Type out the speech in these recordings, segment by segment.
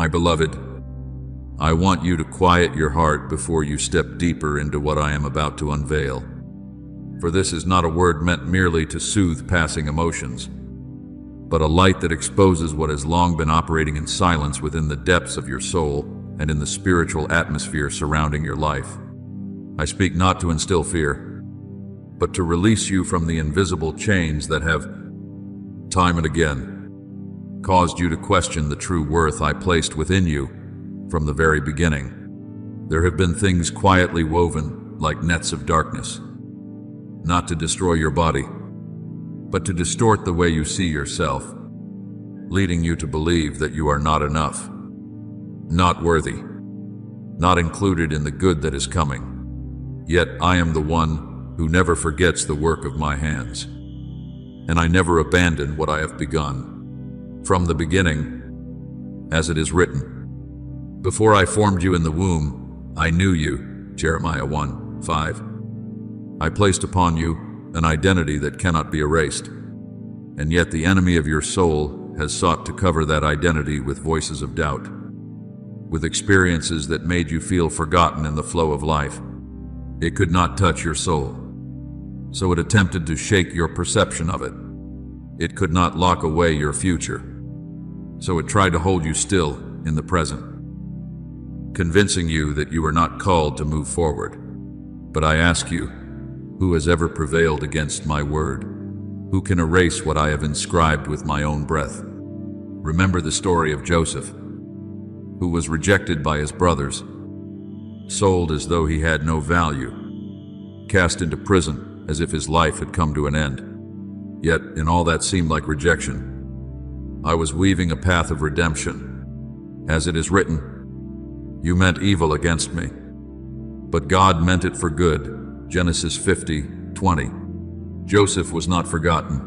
My beloved, I want you to quiet your heart before you step deeper into what I am about to unveil. For this is not a word meant merely to soothe passing emotions, but a light that exposes what has long been operating in silence within the depths of your soul and in the spiritual atmosphere surrounding your life. I speak not to instill fear, but to release you from the invisible chains that have, time and again, caused you to question the true worth I placed within you from the very beginning. There have been things quietly woven like nets of darkness, not to destroy your body, but to distort the way you see yourself, leading you to believe that you are not enough, not worthy, not included in the good that is coming. Yet I am the one who never forgets the work of my hands, and I never abandon what I have begun. From the beginning, as it is written, before I formed you in the womb, I knew you, Jeremiah 1:5. I placed upon you an identity that cannot be erased, and yet the enemy of your soul has sought to cover that identity with voices of doubt, with experiences that made you feel forgotten in the flow of life. It could not touch your soul, so it attempted to shake your perception of it. It could not lock away your future, so it tried to hold you still in the present, convincing you that you are not called to move forward. But I ask you, who has ever prevailed against my word? Who can erase what I have inscribed with my own breath? Remember the story of Joseph, who was rejected by his brothers, sold as though he had no value, cast into prison as if his life had come to an end. Yet, in all that seemed like rejection, I was weaving a path of redemption. As it is written, you meant evil against me, but God meant it for good. Genesis 50:20. Joseph was not forgotten,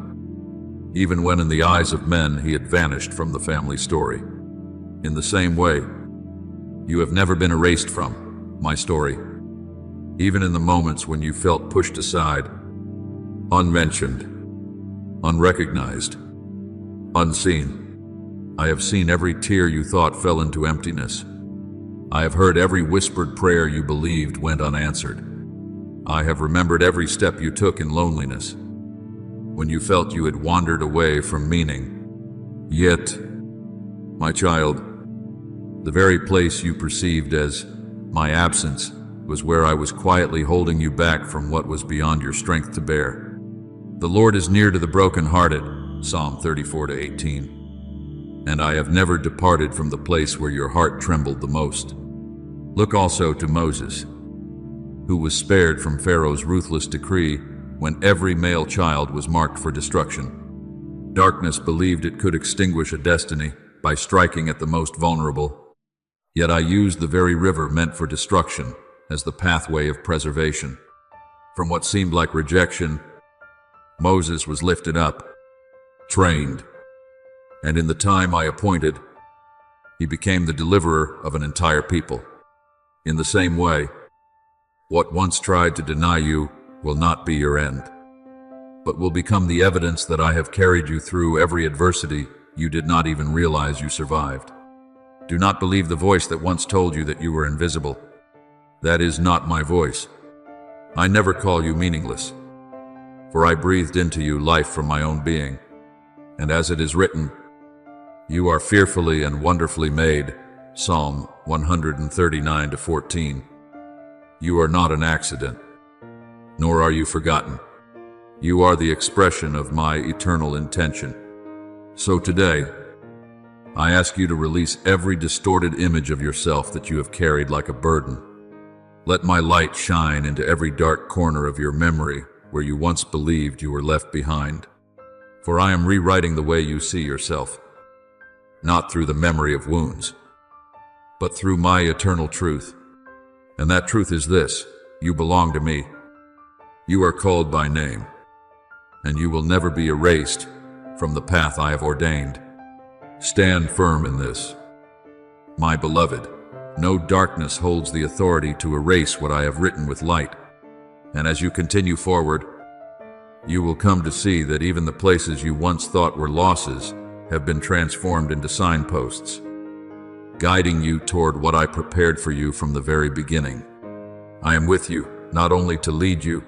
even when in the eyes of men he had vanished from the family story. In the same way, you have never been erased from my story, even in the moments when you felt pushed aside, unmentioned, unrecognized, unseen. I have seen every tear you thought fell into emptiness. I have heard every whispered prayer you believed went unanswered. I have remembered every step you took in loneliness, when you felt you had wandered away from meaning. Yet, my child, the very place you perceived as my absence was where I was quietly holding you back from what was beyond your strength to bear. The Lord is near to the brokenhearted, Psalm 34:18. And I have never departed from the place where your heart trembled the most. Look also to Moses, who was spared from Pharaoh's ruthless decree when every male child was marked for destruction. Darkness believed it could extinguish a destiny by striking at the most vulnerable. Yet I used the very river meant for destruction as the pathway of preservation. From what seemed like rejection, Moses was lifted up, trained, and in the time I appointed, he became the deliverer of an entire people. In the same way, what once tried to deny you will not be your end, but will become the evidence that I have carried you through every adversity you did not even realize you survived. Do not believe the voice that once told you that you were invisible. That is not my voice. I never call you meaningless, for I breathed into you life from my own being. And as it is written, you are fearfully and wonderfully made, Psalm 139:14. You are not an accident, nor are you forgotten. You are the expression of my eternal intention. So today, I ask you to release every distorted image of yourself that you have carried like a burden. Let my light shine into every dark corner of your memory where you once believed you were left behind. For I am rewriting the way you see yourself, not through the memory of wounds, but through my eternal truth. And that truth is this: you belong to me. You are called by name, and you will never be erased from the path I have ordained. Stand firm in this, my beloved. No darkness holds the authority to erase what I have written with light. And as you continue forward, you will come to see that even the places you once thought were losses have been transformed into signposts. guiding you toward what I prepared for you from the very beginning. I am with you, not only to lead you,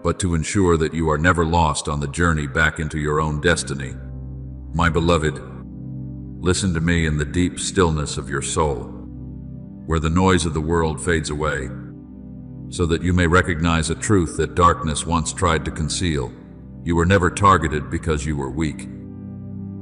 but to ensure that you are never lost on the journey back into your own destiny. My beloved, listen to me in the deep stillness of your soul, where the noise of the world fades away, so that you may recognize a truth that darkness once tried to conceal. You were never targeted because you were weak,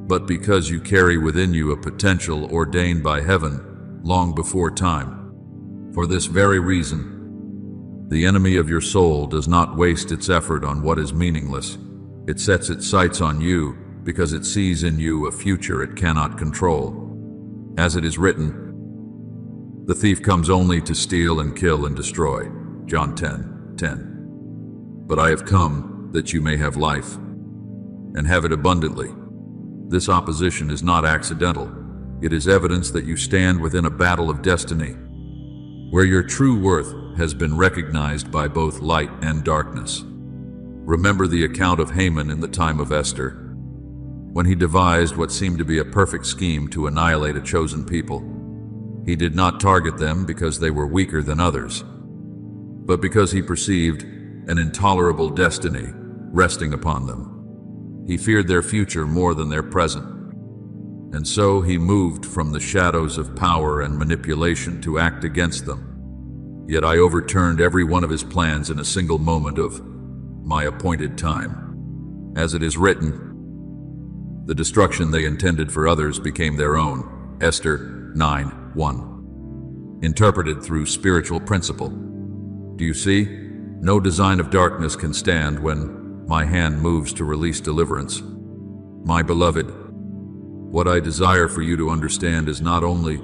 but because you carry within you a potential ordained by heaven long before time. For this very reason, the enemy of your soul does not waste its effort on what is meaningless. It sets its sights on you because it sees in you a future it cannot control. As it is written, the thief comes only to steal and kill and destroy. John 10:10. But I have come that you may have life, and have it abundantly. This opposition is not accidental. It is evidence that you stand within a battle of destiny, where your true worth has been recognized by both light and darkness. Remember the account of Haman in the time of Esther, when he devised what seemed to be a perfect scheme to annihilate a chosen people. He did not target them because they were weaker than others, but because he perceived an intolerable destiny resting upon them. He feared their future more than their present, and so he moved from the shadows of power and manipulation to act against them. Yet I overturned every one of his plans in a single moment of my appointed time. As it is written, the destruction they intended for others became their own. Esther 9:1. Interpreted through spiritual principle. Do you see? No design of darkness can stand when my hand moves to release deliverance. My beloved, what I desire for you to understand is not only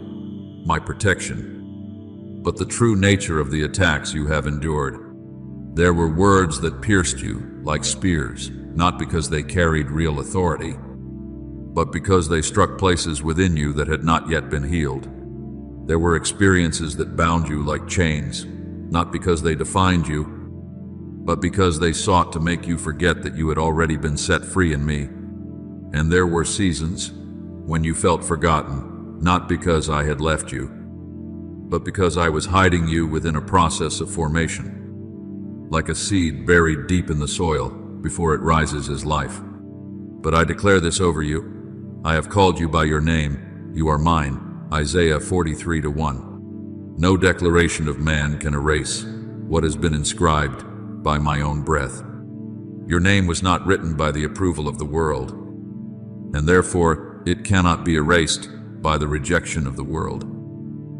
my protection, but the true nature of the attacks you have endured. There were words that pierced you like spears, not because they carried real authority, but because they struck places within you that had not yet been healed. There were experiences that bound you like chains, not because they defined you, but because they sought to make you forget that you had already been set free in me. And there were seasons when you felt forgotten, not because I had left you, but because I was hiding you within a process of formation, like a seed buried deep in the soil before it rises as life. But I declare this over you: I have called you by your name. You are mine. Isaiah 43:1. No declaration of man can erase what has been inscribed by my own breath. Your name was not written by the approval of the world, and therefore it cannot be erased by the rejection of the world.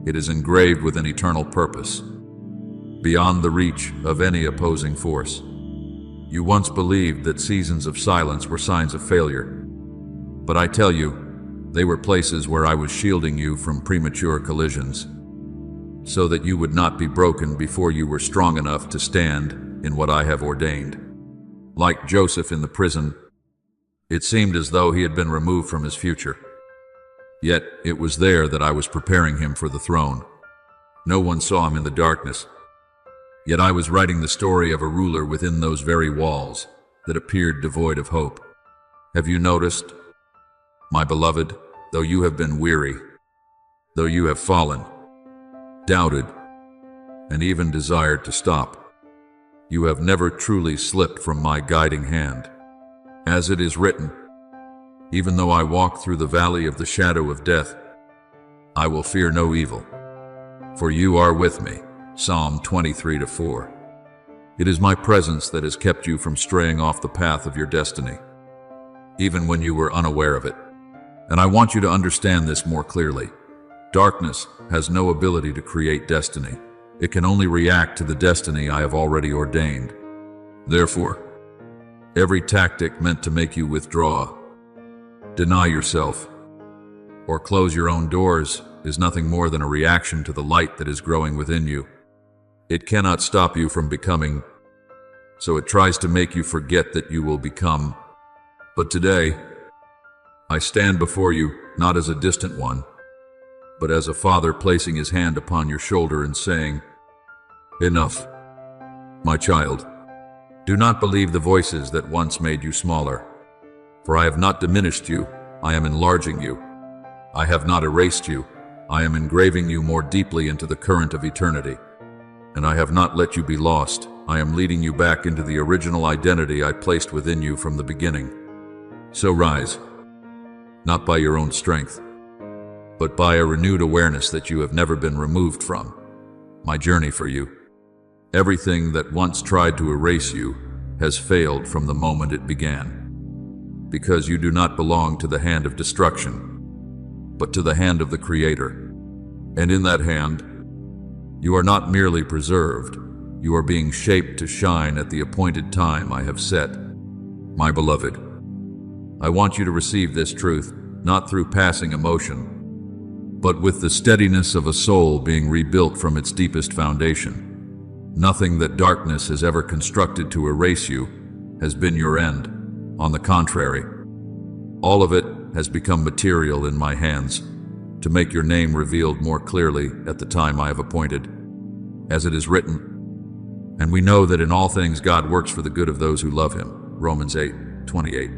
It is engraved with an eternal purpose, beyond the reach of any opposing force. You once believed that seasons of silence were signs of failure, but I tell you, they were places where I was shielding you from premature collisions, so that you would not be broken before you were strong enough to stand in what I have ordained. Like Joseph in the prison, it seemed as though he had been removed from his future. Yet it was there that I was preparing him for the throne. No one saw him in the darkness. Yet I was writing the story of a ruler within those very walls that appeared devoid of hope. Have you noticed, my beloved, though you have been weary, though you have fallen, doubted, and even desired to stop, you have never truly slipped from my guiding hand. As it is written, even though I walk through the valley of the shadow of death, I will fear no evil, for you are with me. Psalm 23:4. It is my presence that has kept you from straying off the path of your destiny, even when you were unaware of it. And I want you to understand this more clearly. Darkness has no ability to create destiny. It can only react to the destiny I have already ordained. Therefore, every tactic meant to make you withdraw, deny yourself, or close your own doors is nothing more than a reaction to the light that is growing within you. It cannot stop you from becoming, so it tries to make you forget that you will become. But today, I stand before you not as a distant one, but as a father placing his hand upon your shoulder and saying, "Enough, my child. Do not believe the voices that once made you smaller, for I have not diminished you, I am enlarging you. I have not erased you, I am engraving you more deeply into the current of eternity. And I have not let you be lost. I am leading you back into the original identity I placed within you from the beginning. So rise, not by your own strength, but by a renewed awareness that you have never been removed from. My journey for you. Everything that once tried to erase you has failed from the moment it began. Because you do not belong to the hand of destruction, but to the hand of the Creator. And in that hand, you are not merely preserved, you are being shaped to shine at the appointed time I have set. My beloved, I want you to receive this truth, not through passing emotion, but with the steadiness of a soul being rebuilt from its deepest foundation. Nothing that darkness has ever constructed to erase you has been your end. On the contrary, all of it has become material in my hands to make your name revealed more clearly at the time I have appointed, as it is written. And we know that in all things God works for the good of those who love Him. Romans 8:28.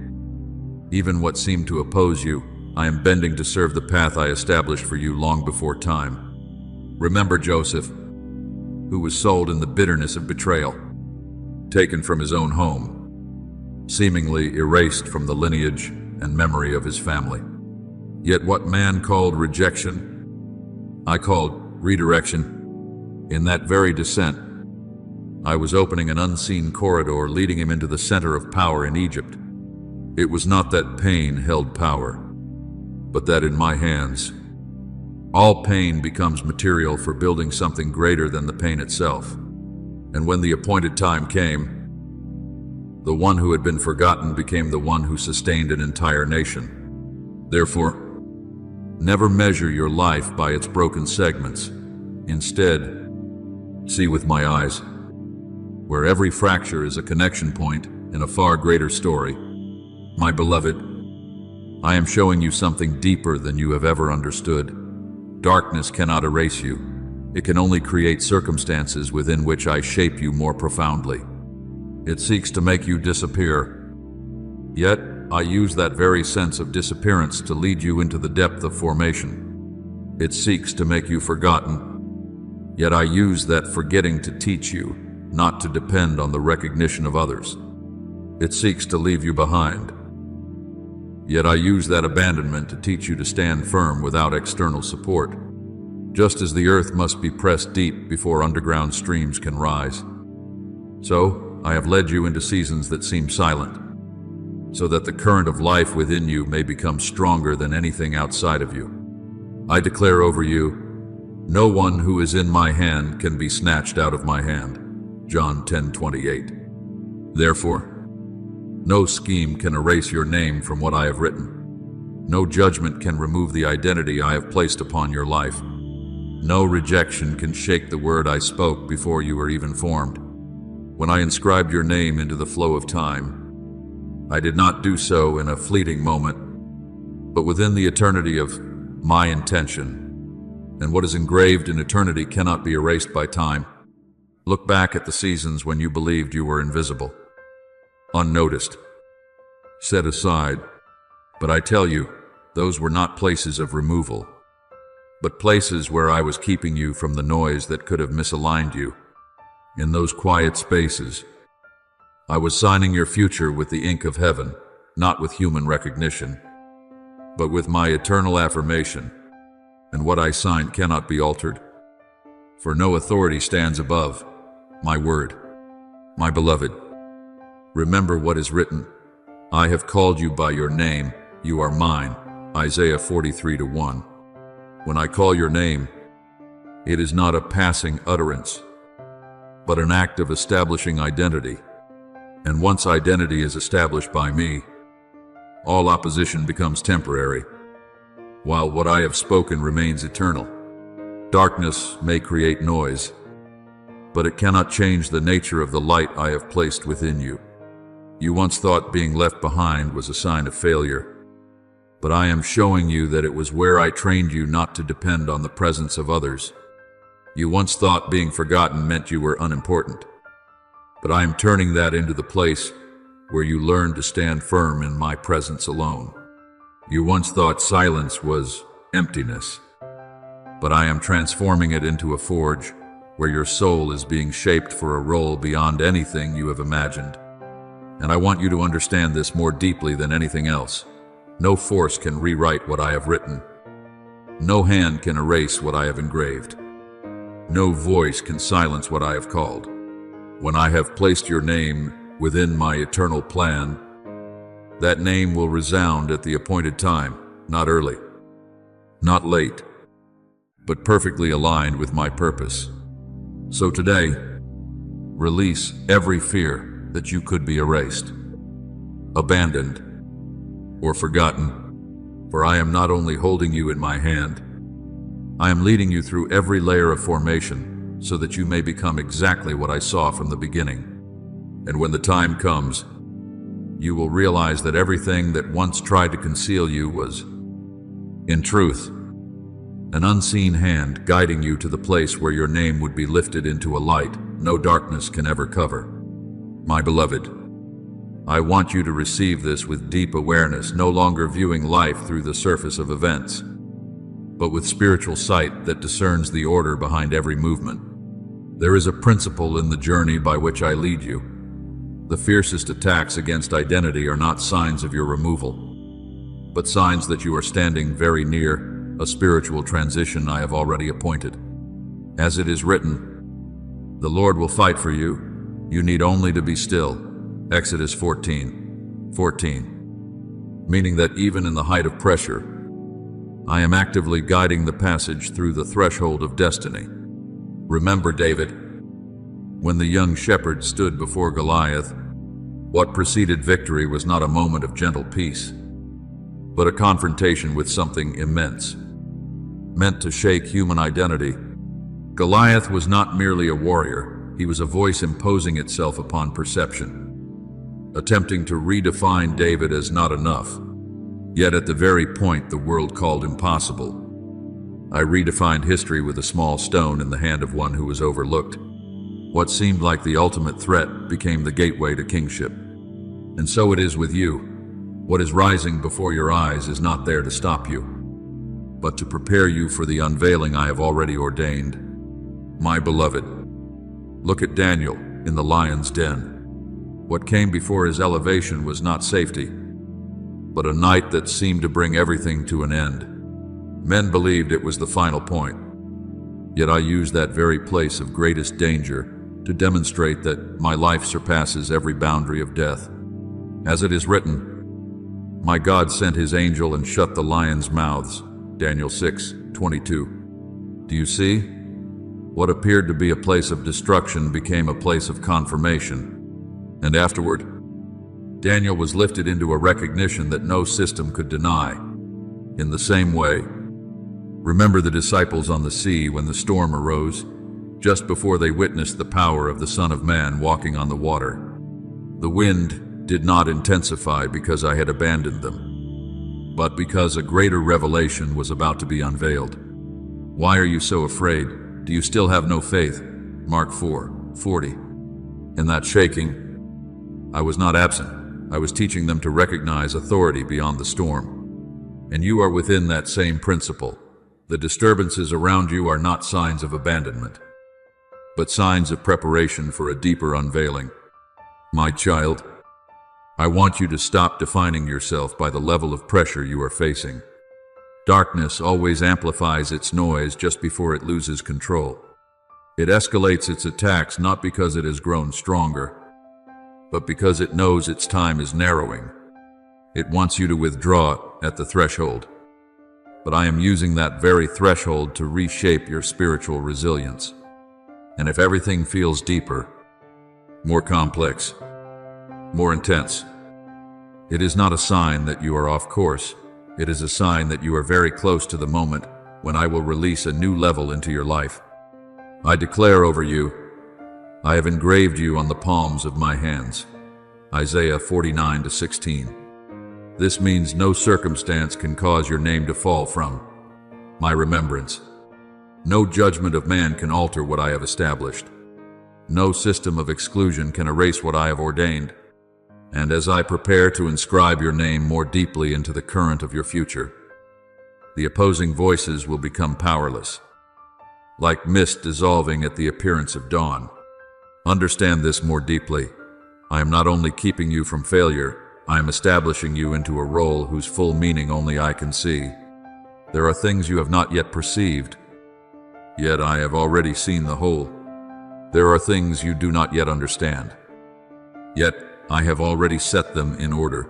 Even what seemed to oppose you, I am bending to serve the path I established for you long before time. Remember Joseph, who was sold in the bitterness of betrayal, taken from his own home, seemingly erased from the lineage and memory of his family. Yet what man called rejection, I called redirection. In that very descent, I was opening an unseen corridor leading him into the center of power in Egypt. It was not that pain held power, but that in my hands, all pain becomes material for building something greater than the pain itself. And when the appointed time came, the one who had been forgotten became the one who sustained an entire nation. Therefore, never measure your life by its broken segments. Instead, see with my eyes, where every fracture is a connection point in a far greater story. My beloved, I am showing you something deeper than you have ever understood. Darkness cannot erase you. It can only create circumstances within which I shape you more profoundly. It seeks to make you disappear. Yet, I use that very sense of disappearance to lead you into the depth of formation. It seeks to make you forgotten. Yet I use that forgetting to teach you not to depend on the recognition of others. It seeks to leave you behind. Yet I use that abandonment to teach you to stand firm without external support, just as the earth must be pressed deep before underground streams can rise. So, I have led you into seasons that seem silent, so that the current of life within you may become stronger than anything outside of you. I declare over you, no one who is in my hand can be snatched out of my hand. John 10:28. Therefore, no scheme can erase your name from what I have written. No judgment can remove the identity I have placed upon your life. No rejection can shake the word I spoke before you were even formed. When I inscribed your name into the flow of time, I did not do so in a fleeting moment, but within the eternity of my intention. And what is engraved in eternity cannot be erased by time. Look back at the seasons when you believed you were invisible, unnoticed, set aside. But I tell you, those were not places of removal, but places where I was keeping you from the noise that could have misaligned you. In those quiet spaces, I was signing your future with the ink of heaven, not with human recognition, but with my eternal affirmation. And what I signed cannot be altered, for no authority stands above my word. My beloved, remember what is written. I have called you by your name, you are mine. Isaiah 43:1. When I call your name, it is not a passing utterance, but an act of establishing identity. And once identity is established by me, all opposition becomes temporary, while what I have spoken remains eternal. Darkness may create noise, but it cannot change the nature of the light I have placed within you. You once thought being left behind was a sign of failure, but I am showing you that it was where I trained you not to depend on the presence of others. You once thought being forgotten meant you were unimportant, but I am turning that into the place where you learn to stand firm in my presence alone. You once thought silence was emptiness, but I am transforming it into a forge where your soul is being shaped for a role beyond anything you have imagined. And I want you to understand this more deeply than anything else. No force can rewrite what I have written. No hand can erase what I have engraved. No voice can silence what I have called. When I have placed your name within my eternal plan, that name will resound at the appointed time, not early, not late, but perfectly aligned with my purpose. So today, release every fear that you could be erased, abandoned, or forgotten, for I am not only holding you in my hand, I am leading you through every layer of formation so that you may become exactly what I saw from the beginning. And when the time comes, you will realize that everything that once tried to conceal you was, in truth, an unseen hand guiding you to the place where your name would be lifted into a light no darkness can ever cover. My beloved, I want you to receive this with deep awareness, no longer viewing life through the surface of events, but with spiritual sight that discerns the order behind every movement. There is a principle in the journey by which I lead you. The fiercest attacks against identity are not signs of your removal, but signs that you are standing very near a spiritual transition I have already appointed. As it is written, the Lord will fight for you. You need only to be still. Exodus 14:14. Meaning that even in the height of pressure, I am actively guiding the passage through the threshold of destiny. Remember David, when the young shepherd stood before Goliath, what preceded victory was not a moment of gentle peace, but a confrontation with something immense, meant to shake human identity. Goliath was not merely a warrior, he was a voice imposing itself upon perception, attempting to redefine David as not enough. Yet at the very point the world called impossible, I redefined history with a small stone in the hand of one who was overlooked. What seemed like the ultimate threat became the gateway to kingship. And so it is with you. What is rising before your eyes is not there to stop you, but to prepare you for the unveiling I have already ordained. My beloved, look at Daniel in the lion's den. What came before his elevation was not safety, but a night that seemed to bring everything to an end. Men believed it was the final point. Yet I used that very place of greatest danger to demonstrate that my life surpasses every boundary of death. As it is written, my God sent his angel and shut the lions' mouths. Daniel 6:22. Do you see? What appeared to be a place of destruction became a place of confirmation. And afterward, Daniel was lifted into a recognition that no system could deny. In the same way, remember the disciples on the sea when the storm arose, just before they witnessed the power of the Son of Man walking on the water. The wind did not intensify because I had abandoned them, but because a greater revelation was about to be unveiled. Why are you so afraid? Do you still have no faith? Mark 4:40. In that shaking, I was not absent. I was teaching them to recognize authority beyond the storm. And you are within that same principle. The disturbances around you are not signs of abandonment, but signs of preparation for a deeper unveiling. My child, I want you to stop defining yourself by the level of pressure you are facing. Darkness always amplifies its noise just before it loses control. It escalates its attacks not because it has grown stronger, but because it knows its time is narrowing. It wants you to withdraw at the threshold. But I am using that very threshold to reshape your spiritual resilience. And if everything feels deeper, more complex, more intense, it is not a sign that you are off course. It is a sign that you are very close to the moment when I will release a new level into your life. I declare over you, I have engraved you on the palms of my hands. Isaiah 49:16. This means no circumstance can cause your name to fall from my remembrance. No judgment of man can alter what I have established. No system of exclusion can erase what I have ordained. And as I prepare to inscribe your name more deeply into the current of your future, the opposing voices will become powerless. like mist dissolving at the appearance of dawn. Understand this more deeply. I am not only keeping you from failure, I am establishing you into a role whose full meaning only I can see. There are things you have not yet perceived, yet I have already seen the whole. There are things you do not yet understand, yet I have already set them in order.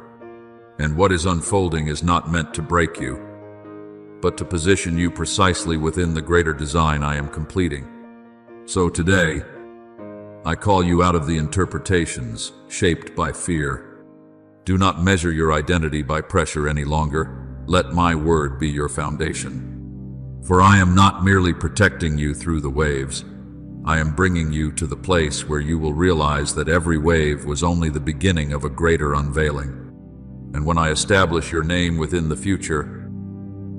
And what is unfolding is not meant to break you, but to position you precisely within the greater design I am completing. So today, I call you out of the interpretations shaped by fear. Do not measure your identity by pressure any longer. Let my word be your foundation. For I am not merely protecting you through the waves. I am bringing you to the place where you will realize that every wave was only the beginning of a greater unveiling. And when I establish your name within the future,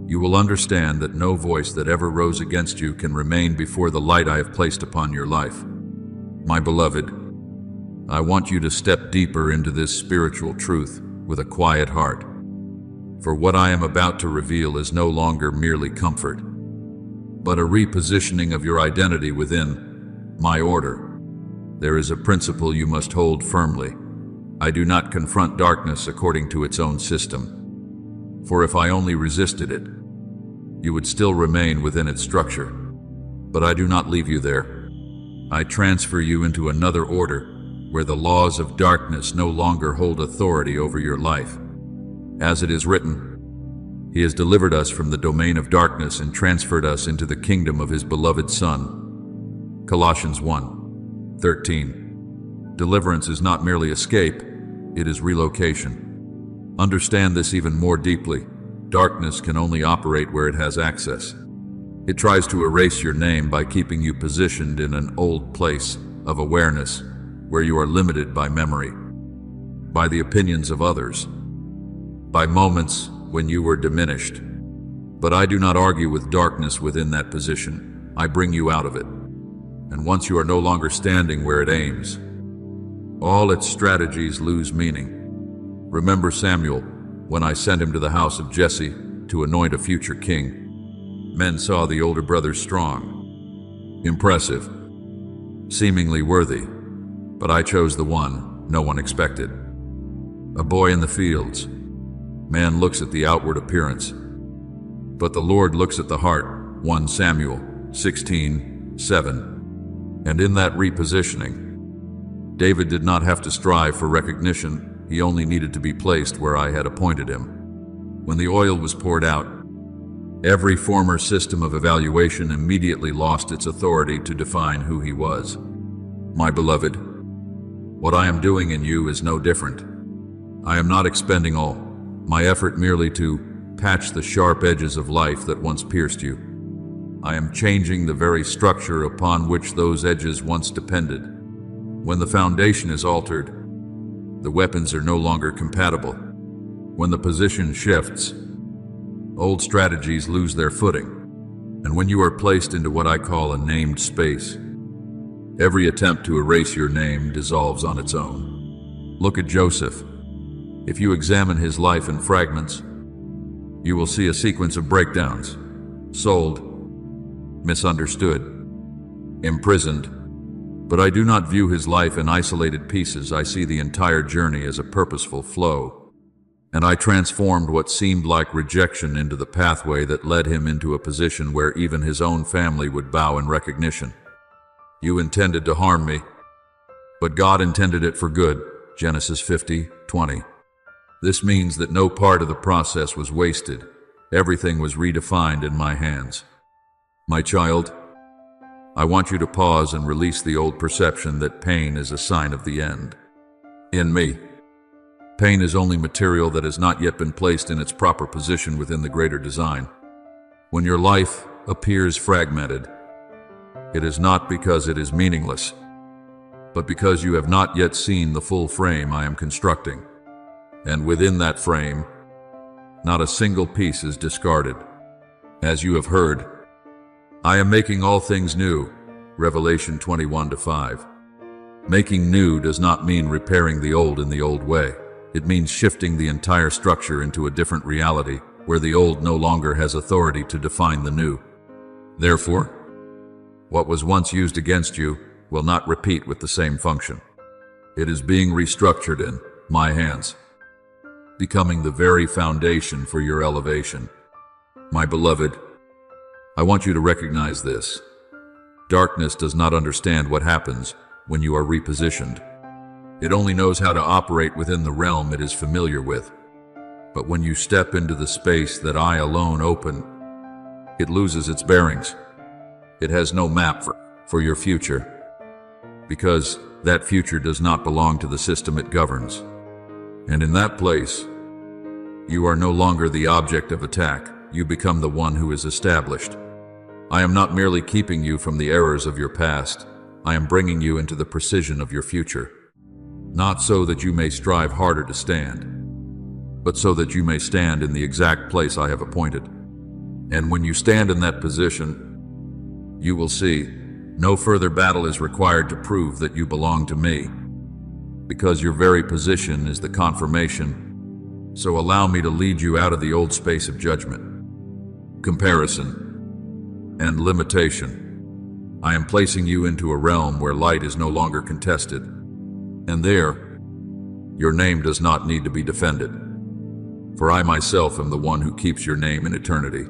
you will understand that no voice that ever rose against you can remain before the light I have placed upon your life. My beloved, I want you to step deeper into this spiritual truth with a quiet heart. For what I am about to reveal is no longer merely comfort, but a repositioning of your identity within my order. There is a principle you must hold firmly. I do not confront darkness according to its own system. For if I only resisted it, you would still remain within its structure. But I do not leave you there. I transfer you into another order, where the laws of darkness no longer hold authority over your life. As it is written, He has delivered us from the domain of darkness and transferred us into the kingdom of His beloved Son. Colossians 1:13. Deliverance is not merely escape, it is relocation. Understand this even more deeply. Darkness can only operate where it has access. It tries to erase your name by keeping you positioned in an old place of awareness where you are limited by memory, by the opinions of others, by moments when you were diminished. But I do not argue with darkness within that position. I bring you out of it. And once you are no longer standing where it aims, all its strategies lose meaning. Remember Samuel, when I sent him to the house of Jesse to anoint a future king. Men saw the older brother strong, impressive, seemingly worthy, but I chose the one no one expected. A boy in the fields. Man looks at the outward appearance, but the Lord looks at the heart. 1 Samuel 16:7. And in that repositioning, David did not have to strive for recognition. He only needed to be placed where I had appointed him. When the oil was poured out, every former system of evaluation immediately lost its authority to define who he was. My beloved, what I am doing in you is no different. I am not expending all my effort merely to patch the sharp edges of life that once pierced you. I am changing the very structure upon which those edges once depended. When the foundation is altered, the weapons are no longer compatible. When the position shifts, old strategies lose their footing. And when you are placed into what I call a named space, every attempt to erase your name dissolves on its own. Look at Joseph. If you examine his life in fragments, you will see a sequence of breakdowns: sold, misunderstood, imprisoned. But I do not view his life in isolated pieces. I see the entire journey as a purposeful flow. And I transformed what seemed like rejection into the pathway that led him into a position where even his own family would bow in recognition. You intended to harm me, but God intended it for good. Genesis 50:20. This means that no part of the process was wasted. Everything was redefined in my hands. My child, I want you to pause and release the old perception that pain is a sign of the end. In me, pain is only material that has not yet been placed in its proper position within the greater design. When your life appears fragmented, it is not because it is meaningless, but because you have not yet seen the full frame I am constructing. And within that frame, not a single piece is discarded. As you have heard, I am making all things new. Revelation 21:5. Making new does not mean repairing the old in the old way. It means shifting the entire structure into a different reality, where the old no longer has authority to define the new. Therefore, What was once used against you will not repeat with the same function. It is being restructured in my hands, becoming the very foundation for your elevation. My beloved, I want you to recognize this. Darkness does not understand what happens when you are repositioned. It only knows how to operate within the realm it is familiar with. But when you step into the space that I alone open, it loses its bearings. It has no map for your future, because that future does not belong to the system it governs. And in that place, you are no longer the object of attack. You become the one who is established. I am not merely keeping you from the errors of your past. I am bringing you into the precision of your future. Not so that you may strive harder to stand, but so that you may stand in the exact place I have appointed. And when you stand in that position, you will see no further battle is required to prove that you belong to me, because your very position is the confirmation. So allow me to lead you out of the old space of judgment, comparison, and limitation. I am placing you into a realm where light is no longer contested, and there, your name does not need to be defended. For I myself am the one who keeps your name in eternity.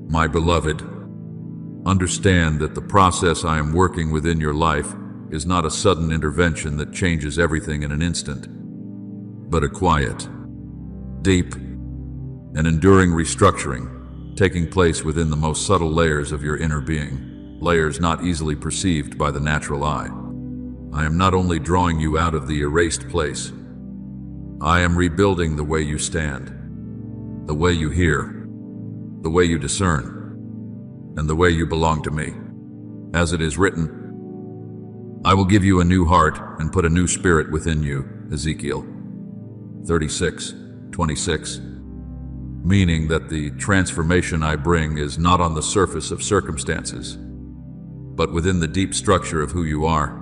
My beloved, understand that the process I am working within your life is not a sudden intervention that changes everything in an instant, but a quiet, deep, and enduring restructuring taking place within the most subtle layers of your inner being, layers not easily perceived by the natural eye. I am not only drawing you out of the erased place, I am rebuilding the way you stand, the way you hear, the way you discern, and the way you belong to me. As it is written, I will give you a new heart and put a new spirit within you, Ezekiel 36:26. Meaning that the transformation I bring is not on the surface of circumstances, but within the deep structure of who you are.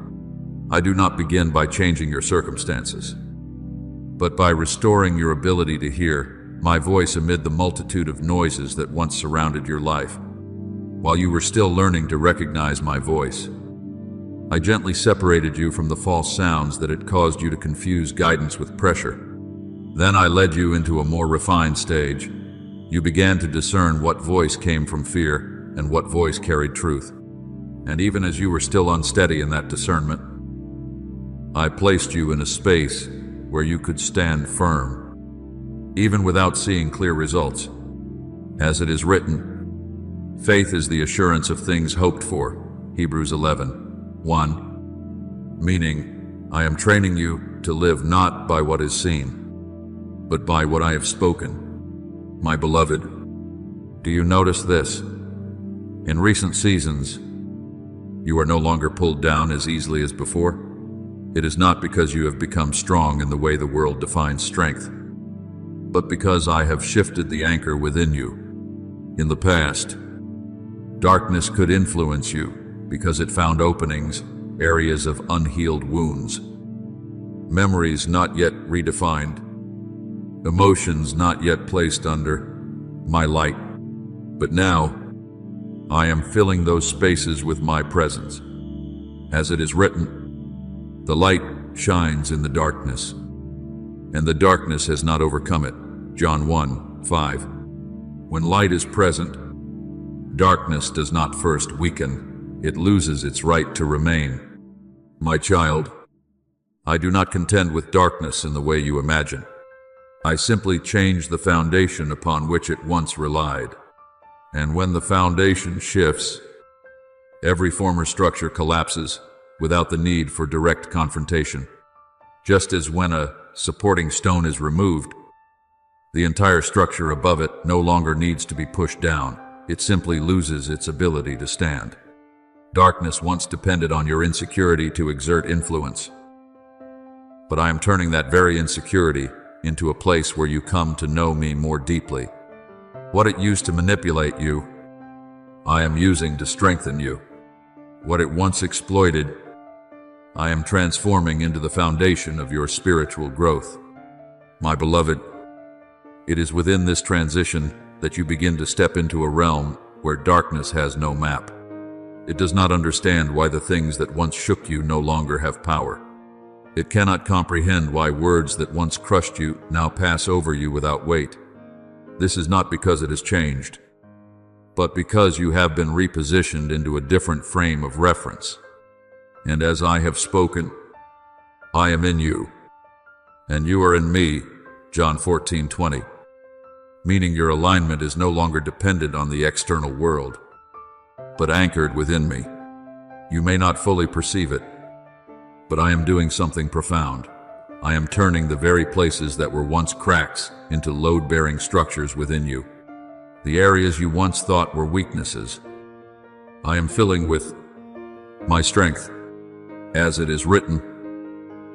I do not begin by changing your circumstances, but by restoring your ability to hear my voice amid the multitude of noises that once surrounded your life. While you were still learning to recognize my voice, I gently separated you from the false sounds that had caused you to confuse guidance with pressure. Then I led you into a more refined stage. You began to discern what voice came from fear and what voice carried truth. And even as you were still unsteady in that discernment, I placed you in a space where you could stand firm, even without seeing clear results. As it is written, faith is the assurance of things hoped for, Hebrews 11:1. Meaning, I am training you to live not by what is seen, but by what I have spoken. My beloved, do you notice this? In recent seasons, you are no longer pulled down as easily as before. It is not because you have become strong in the way the world defines strength, but because I have shifted the anchor within you. In the past, darkness could influence you because it found openings, areas of unhealed wounds, memories not yet redefined, emotions not yet placed under my light. But now, I am filling those spaces with my presence. As it is written, the light shines in the darkness, and the darkness has not overcome it. John 1:5. When light is present, darkness does not first weaken, it loses its right to remain. My child, I do not contend with darkness in the way you imagine. I simply change the foundation upon which it once relied. And when the foundation shifts, every former structure collapses without the need for direct confrontation. Just as when a supporting stone is removed, the entire structure above it no longer needs to be pushed down. It simply loses its ability to stand. Darkness once depended on your insecurity to exert influence, but I am turning that very insecurity into a place where you come to know me more deeply. What it used to manipulate you, I am using to strengthen you. What it once exploited, I am transforming into the foundation of your spiritual growth. My beloved, it is within this transition that you begin to step into a realm where darkness has no map. It does not understand why the things that once shook you no longer have power. It cannot comprehend why words that once crushed you now pass over you without weight. This is not because it has changed, but because you have been repositioned into a different frame of reference. And as I have spoken, I am in you, and you are in me, John 14:20, meaning your alignment is no longer dependent on the external world, but anchored within me. You may not fully perceive it, but I am doing something profound. I am turning the very places that were once cracks into load-bearing structures within you. The areas you once thought were weaknesses, I am filling with my strength. As it is written,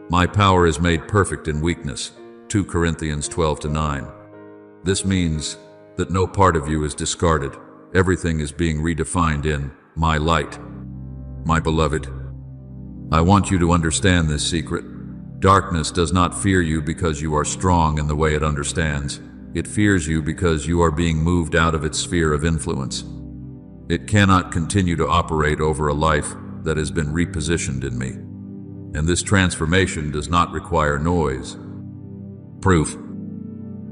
my power is made perfect in weakness, 2 Corinthians 12:9. This means that no part of you is discarded. Everything is being redefined in my light. My beloved, I want you to understand this secret. Darkness does not fear you because you are strong in the way it understands. It fears you because you are being moved out of its sphere of influence. It cannot continue to operate over a life that has been repositioned in me. And this transformation does not require noise, proof,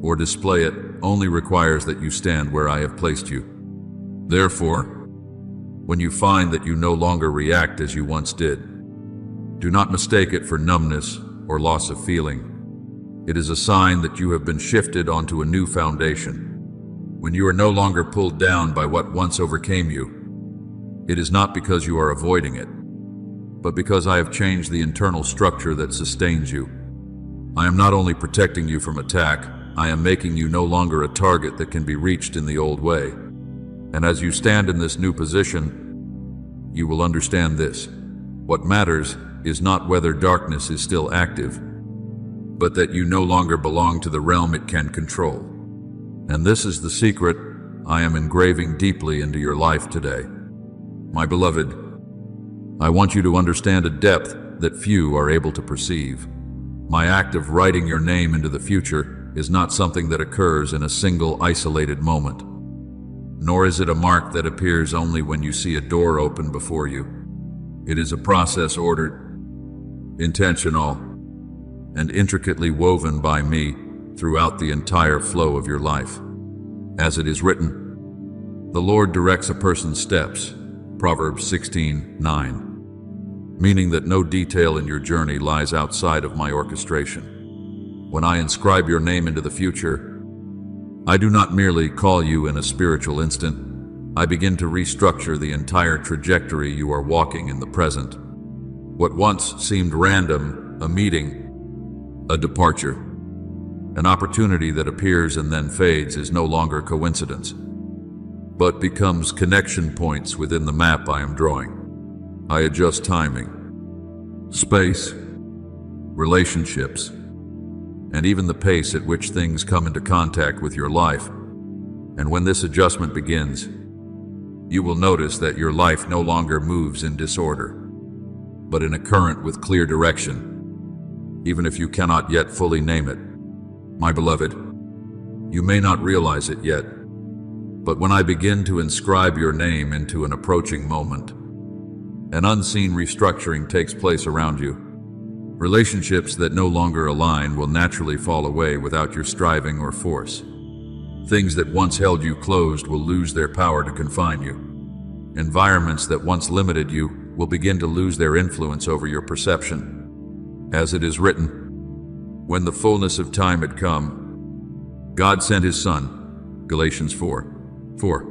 or display. It only requires that you stand where I have placed you. Therefore, when you find that you no longer react as you once did, do not mistake it for numbness or loss of feeling. It is a sign that you have been shifted onto a new foundation. When you are no longer pulled down by what once overcame you, it is not because you are avoiding it, but because I have changed the internal structure that sustains you. I am not only protecting you from attack, I am making you no longer a target that can be reached in the old way. And as you stand in this new position, you will understand this. What matters is not whether darkness is still active, but that you no longer belong to the realm it can control. And this is the secret I am engraving deeply into your life today. My beloved, I want you to understand a depth that few are able to perceive. My act of writing your name into the future is not something that occurs in a single isolated moment, nor is it a mark that appears only when you see a door open before you. It is a process ordered, intentional, and intricately woven by me throughout the entire flow of your life. As it is written, the Lord directs a person's steps, Proverbs 16:9, meaning that no detail in your journey lies outside of my orchestration. When I inscribe your name into the future, I do not merely call you in a spiritual instant. I begin to restructure the entire trajectory you are walking in the present. What once seemed random, a meeting, a departure, an opportunity that appears and then fades, is no longer coincidence, but becomes connection points within the map I am drawing. I adjust timing, space, relationships, and even the pace at which things come into contact with your life. And when this adjustment begins, you will notice that your life no longer moves in disorder, but in a current with clear direction, even if you cannot yet fully name it. My beloved, you may not realize it yet, but when I begin to inscribe your name into an approaching moment, an unseen restructuring takes place around you. Relationships that no longer align will naturally fall away without your striving or force. Things that once held you closed will lose their power to confine you. Environments that once limited you will begin to lose their influence over your perception. As it is written, when the fullness of time had come, God sent his Son, Galatians 4:4,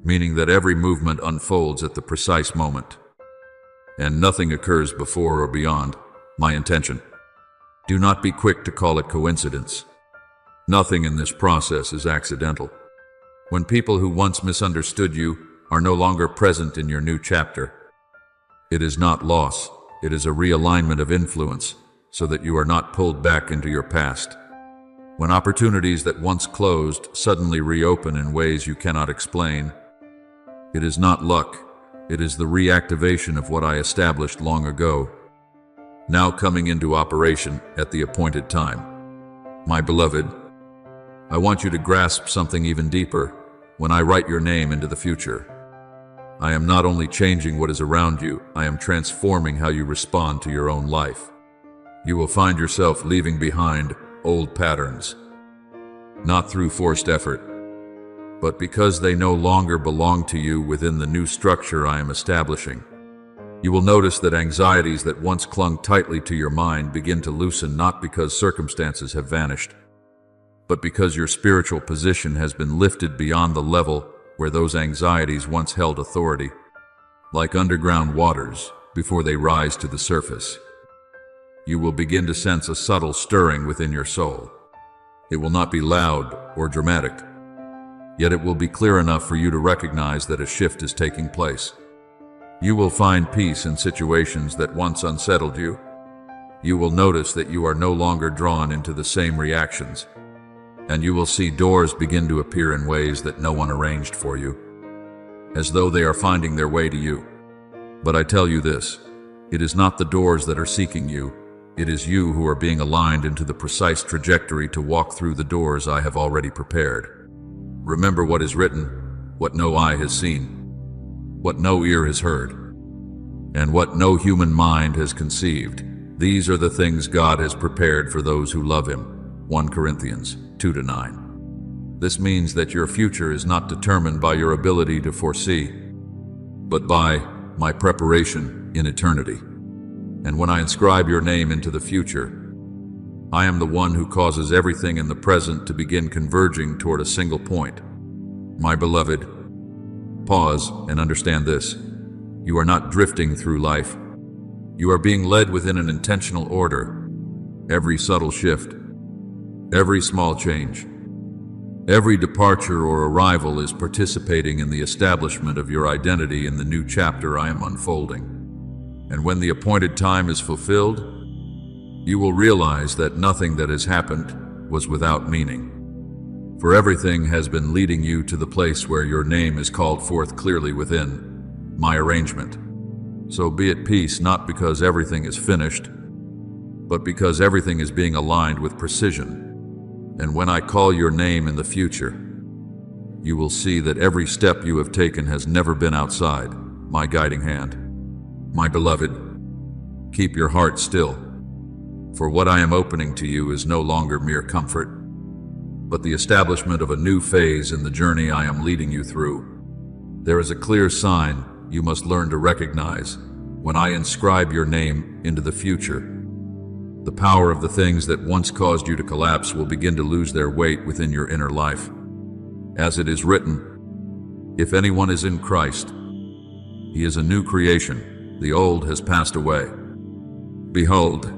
meaning that every movement unfolds at the precise moment, and nothing occurs before or beyond my intention. Do not be quick to call it coincidence. Nothing in this process is accidental. When people who once misunderstood you are no longer present in your new chapter, it is not loss, it is a realignment of influence, so that you are not pulled back into your past. When opportunities that once closed suddenly reopen in ways you cannot explain, it is not luck, it is the reactivation of what I established long ago, now coming into operation at the appointed time. My beloved, I want you to grasp something even deeper. When I write your name into the future, I am not only changing what is around you, I am transforming how you respond to your own life. You will find yourself leaving behind old patterns, not through forced effort, but because they no longer belong to you within the new structure I am establishing. You will notice that anxieties that once clung tightly to your mind begin to loosen, not because circumstances have vanished, but because your spiritual position has been lifted beyond the level where those anxieties once held authority. Like underground waters before they rise to the surface, you will begin to sense a subtle stirring within your soul. It will not be loud or dramatic, yet it will be clear enough for you to recognize that a shift is taking place. You will find peace in situations that once unsettled you. You will notice that you are no longer drawn into the same reactions, and you will see doors begin to appear in ways that no one arranged for you, as though they are finding their way to you. But I tell you this, it is not the doors that are seeking you, it is you who are being aligned into the precise trajectory to walk through the doors I have already prepared. Remember what is written, what no eye has seen, what no ear has heard, and what no human mind has conceived. These are the things God has prepared for those who love Him. 1 Corinthians 2-9. This means that your future is not determined by your ability to foresee, but by my preparation in eternity. And when I inscribe your name into the future, I am the one who causes everything in the present to begin converging toward a single point. My beloved, pause and understand this. You are not drifting through life. You are being led within an intentional order. Every subtle shift, every small change, every departure or arrival is participating in the establishment of your identity in the new chapter I am unfolding. And when the appointed time is fulfilled, you will realize that nothing that has happened was without meaning. For everything has been leading you to the place where your name is called forth clearly within my arrangement. So be at peace, not because everything is finished, but because everything is being aligned with precision. And when I call your name in the future, you will see that every step you have taken has never been outside my guiding hand. My beloved, keep your heart still, for what I am opening to you is no longer mere comfort, but the establishment of a new phase in the journey I am leading you through. There is a clear sign you must learn to recognize. When I inscribe your name into the future, the power of the things that once caused you to collapse will begin to lose their weight within your inner life. As it is written, if anyone is in Christ, he is a new creation. The old has passed away. Behold,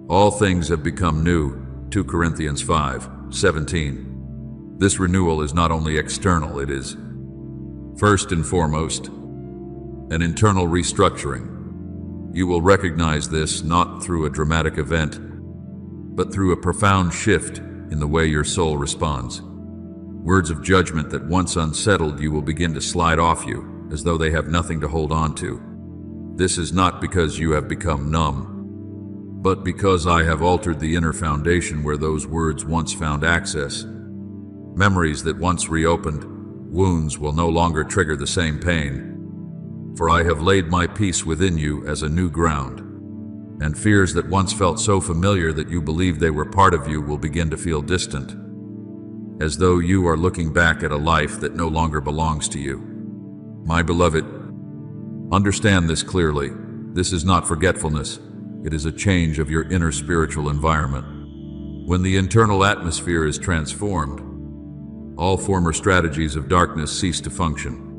all things have become new. 2 Corinthians 5:17. This renewal is not only external, it is, first and foremost, an internal restructuring. You will recognize this not through a dramatic event, but through a profound shift in the way your soul responds. Words of judgment that once unsettled you will begin to slide off you, as though they have nothing to hold on to. This is not because you have become numb, but because I have altered the inner foundation where those words once found access. Memories that once reopened, wounds will no longer trigger the same pain. For I have laid my peace within you as a new ground, and fears that once felt so familiar that you believed they were part of you will begin to feel distant, as though you are looking back at a life that no longer belongs to you. My beloved, understand this clearly. This is not forgetfulness. It is a change of your inner spiritual environment. When the internal atmosphere is transformed, all former strategies of darkness cease to function.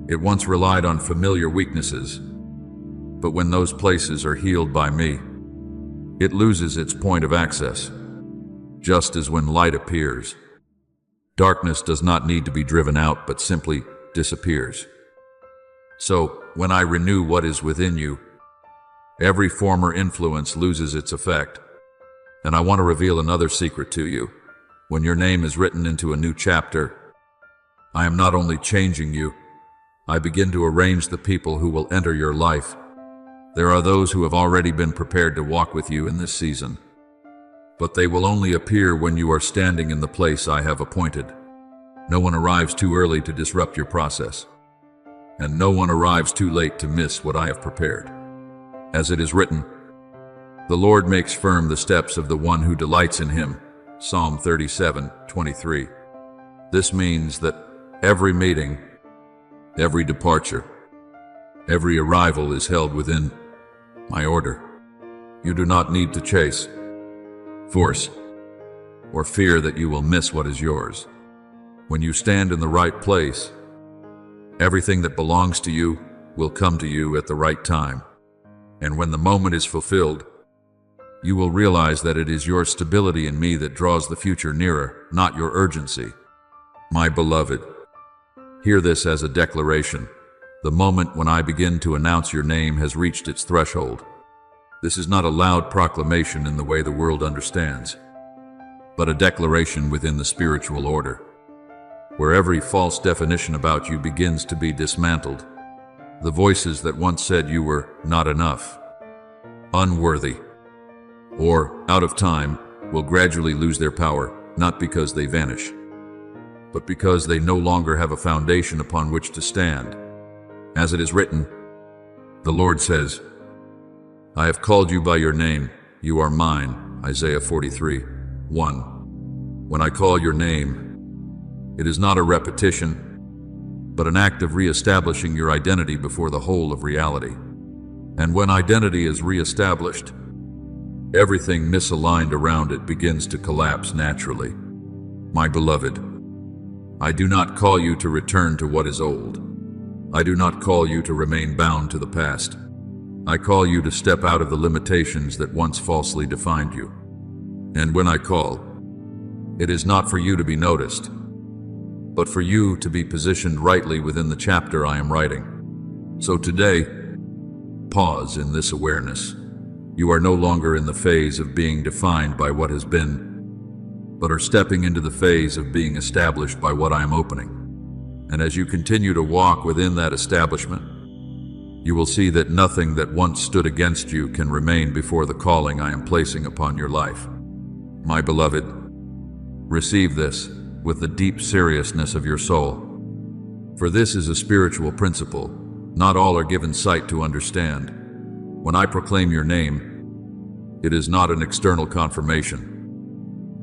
It once relied on familiar weaknesses, but when those places are healed by me, it loses its point of access. Just as when light appears, darkness does not need to be driven out, but simply disappears. So, when I renew what is within you, every former influence loses its effect. And I want to reveal another secret to you. When your name is written into a new chapter, I am not only changing you, I begin to arrange the people who will enter your life. There are those who have already been prepared to walk with you in this season, but they will only appear when you are standing in the place I have appointed. No one arrives too early to disrupt your process. and no one arrives too late to miss what I have prepared. As it is written, "The Lord makes firm the steps of the one who delights in him." Psalm 37:23. This means that every meeting, every departure, every arrival is held within my order. You do not need to chase, force, or fear that you will miss what is yours. When you stand in the right place, everything that belongs to you will come to you at the right time. And when the moment is fulfilled, you will realize that it is your stability in me that draws the future nearer, not your urgency. My beloved, hear this as a declaration. The moment when I begin to announce your name has reached its threshold. This is not a loud proclamation in the way the world understands, but a declaration within the spiritual order, where every false definition about you begins to be dismantled. The voices that once said you were not enough, unworthy, or out of time will gradually lose their power, not because they vanish, but because they no longer have a foundation upon which to stand. As it is written, the Lord says, "I have called you by your name, you are mine." Isaiah 43:1. When I call your name, it is not a repetition, but an act of re-establishing your identity before the whole of reality. And when identity is re-established, everything misaligned around it begins to collapse naturally. My beloved, I do not call you to return to what is old. I do not call you to remain bound to the past. I call you to step out of the limitations that once falsely defined you. And when I call, it is not for you to be noticed, but for you to be positioned rightly within the chapter I am writing. So today, pause in this awareness. You are no longer in the phase of being defined by what has been, but are stepping into the phase of being established by what I am opening. And as you continue to walk within that establishment, you will see that nothing that once stood against you can remain before the calling I am placing upon your life. My beloved, receive this with the deep seriousness of your soul. For this is a spiritual principle. Not all are given sight to understand. When I proclaim your name, it is not an external confirmation,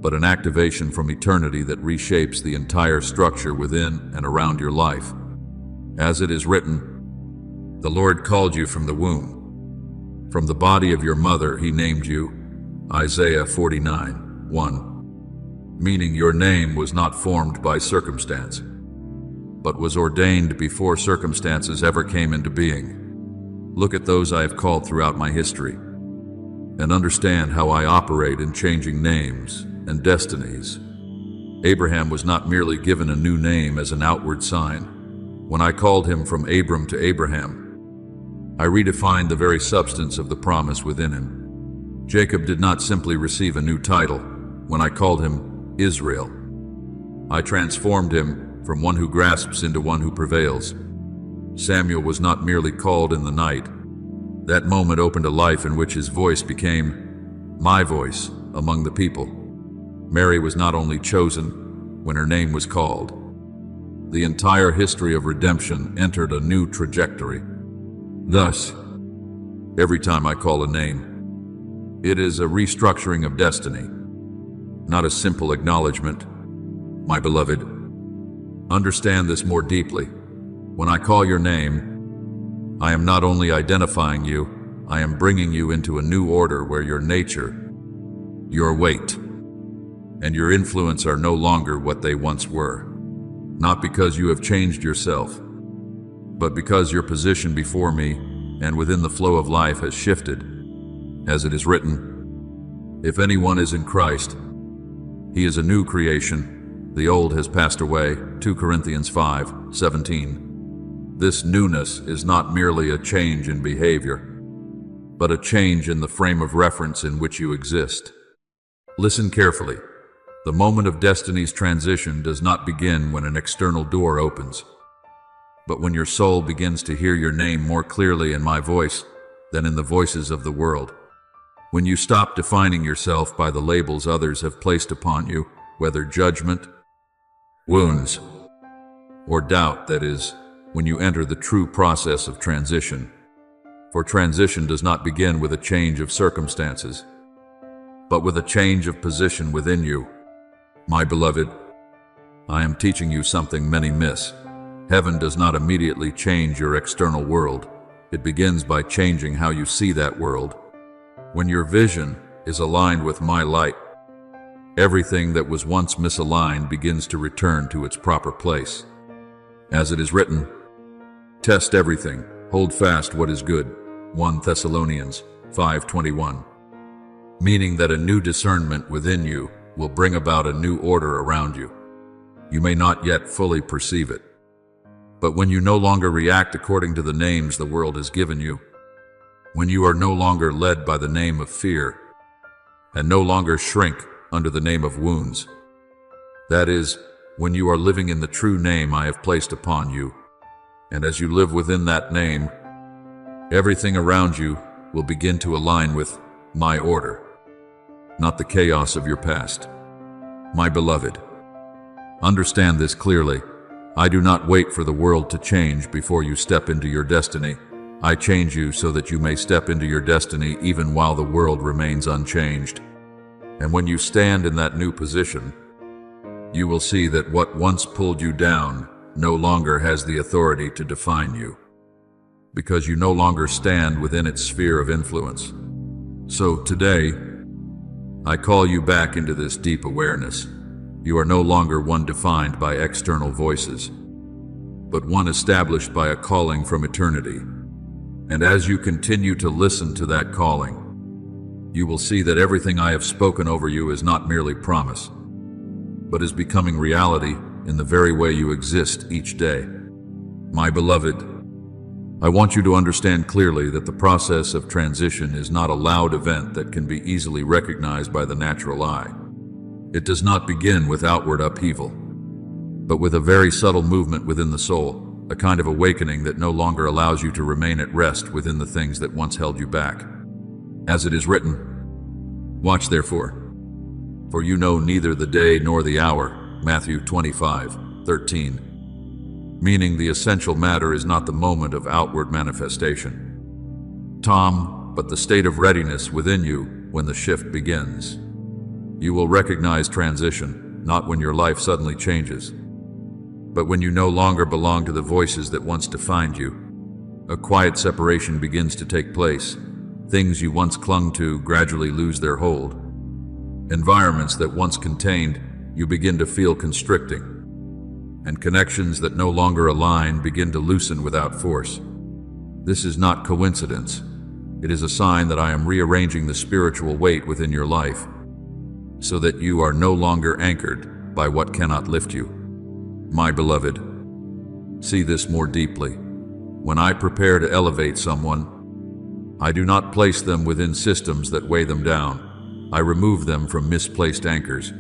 but an activation from eternity that reshapes the entire structure within and around your life. As it is written, the Lord called you from the womb. From the body of your mother he named you. Isaiah 49:1. Meaning your name was not formed by circumstance, but was ordained before circumstances ever came into being. Look at those I have called throughout my history, and understand how I operate in changing names and destinies. Abraham was not merely given a new name as an outward sign. When I called him from Abram to Abraham, I redefined the very substance of the promise within him. Jacob did not simply receive a new title. When I called him Israel, I transformed him from one who grasps into one who prevails. Samuel was not merely called in the night. That moment opened a life in which his voice became my voice among the people. Mary was not only chosen when her name was called. The entire history of redemption entered a new trajectory. Thus, every time I call a name, it is a restructuring of destiny, not a simple acknowledgement. My beloved, understand this more deeply. When I call your name, I am not only identifying you, I am bringing you into a new order where your nature, your weight, and your influence are no longer what they once were. Not because you have changed yourself, but because your position before me and within the flow of life has shifted. As it is written, if anyone is in Christ, he is a new creation. The old has passed away. 2 Corinthians 5:17. This newness is not merely a change in behavior, but a change in the frame of reference in which you exist. Listen carefully. The moment of destiny's transition does not begin when an external door opens, but when your soul begins to hear your name more clearly in my voice than in the voices of the world. When you stop defining yourself by the labels others have placed upon you, whether judgment, wounds, or doubt, that is, when you enter the true process of transition. For transition does not begin with a change of circumstances, but with a change of position within you. My beloved, I am teaching you something many miss. Heaven does not immediately change your external world. It begins by changing how you see that world. When your vision is aligned with my light, everything that was once misaligned begins to return to its proper place. As it is written, test everything, hold fast what is good. 1 Thessalonians 5:21. Meaning that a new discernment within you will bring about a new order around you. You may not yet fully perceive it, but when you no longer react according to the names the world has given you, when you are no longer led by the name of fear, and no longer shrink under the name of wounds, that is, when you are living in the true name I have placed upon you, and as you live within that name, everything around you will begin to align with my order, not the chaos of your past. My beloved, understand this clearly. I do not wait for the world to change before you step into your destiny. I change you so that you may step into your destiny even while the world remains unchanged. And when you stand in that new position, you will see that what once pulled you down no longer has the authority to define you, because you no longer stand within its sphere of influence. So today, I call you back into this deep awareness. You are no longer one defined by external voices, but one established by a calling from eternity. And as you continue to listen to that calling, you will see that everything I have spoken over you is not merely promise, but is becoming reality in the very way you exist each day. My beloved, I want you to understand clearly that the process of transition is not a loud event that can be easily recognized by the natural eye. It does not begin with outward upheaval, but with a very subtle movement within the soul, a kind of awakening that no longer allows you to remain at rest within the things that once held you back. As it is written, watch therefore, for you know neither the day nor the hour. Matthew 25:13. Meaning the essential matter is not the moment of outward manifestation, but the state of readiness within you when the shift begins. You will recognize transition, not when your life suddenly changes, but when you no longer belong to the voices that once defined you. A quiet separation begins to take place. Things you once clung to gradually lose their hold. Environments that once contained you begin to feel constricting, and connections that no longer align begin to loosen without force. This is not coincidence. It is a sign that I am rearranging the spiritual weight within your life, so that you are no longer anchored by what cannot lift you. My beloved, see this more deeply. When I prepare to elevate someone, I do not place them within systems that weigh them down. I remove them from misplaced anchors.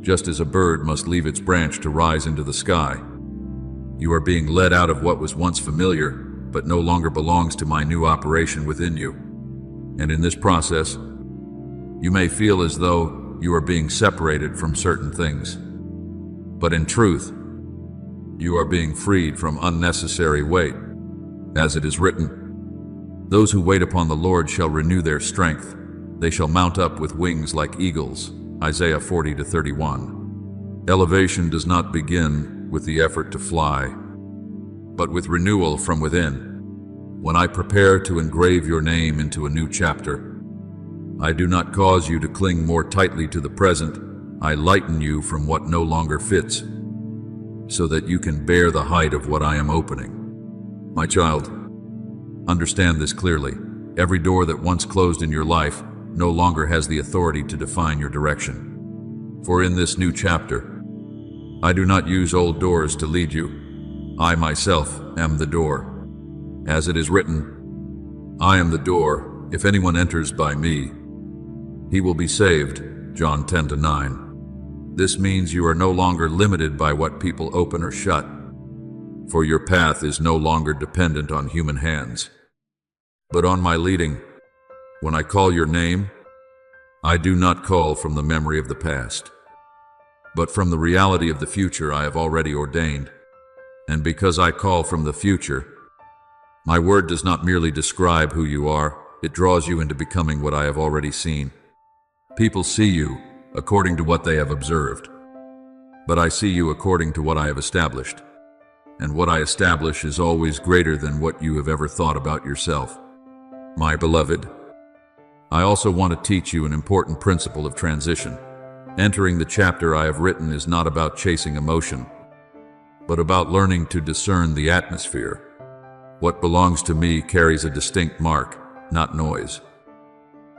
Just as a bird must leave its branch to rise into the sky, you are being led out of what was once familiar, but no longer belongs to my new operation within you. And in this process, you may feel as though you are being separated from certain things. But in truth, you are being freed from unnecessary weight. As it is written, those who wait upon the Lord shall renew their strength. They shall mount up with wings like eagles. Isaiah 40:31. Elevation does not begin with the effort to fly, but with renewal from within. When I prepare to engrave your name into a new chapter, I do not cause you to cling more tightly to the present. I lighten you from what no longer fits, so that you can bear the height of what I am opening. My child, understand this clearly. Every door that once closed in your life no longer has the authority to define your direction. For in this new chapter, I do not use old doors to lead you. I myself am the door. As it is written, I am the door. If anyone enters by me, he will be saved. John 10:9. This means you are no longer limited by what people open or shut, for your path is no longer dependent on human hands, but on my leading. When I call your name, I do not call from the memory of the past, but from the reality of the future I have already ordained. And because I call from the future, my word does not merely describe who you are, it draws you into becoming what I have already seen. People see you according to what they have observed, but I see you according to what I have established. And what I establish is always greater than what you have ever thought about yourself. My beloved, I also want to teach you an important principle of transition. Entering the chapter I have written is not about chasing emotion, but about learning to discern the atmosphere. What belongs to me carries a distinct mark, not noise,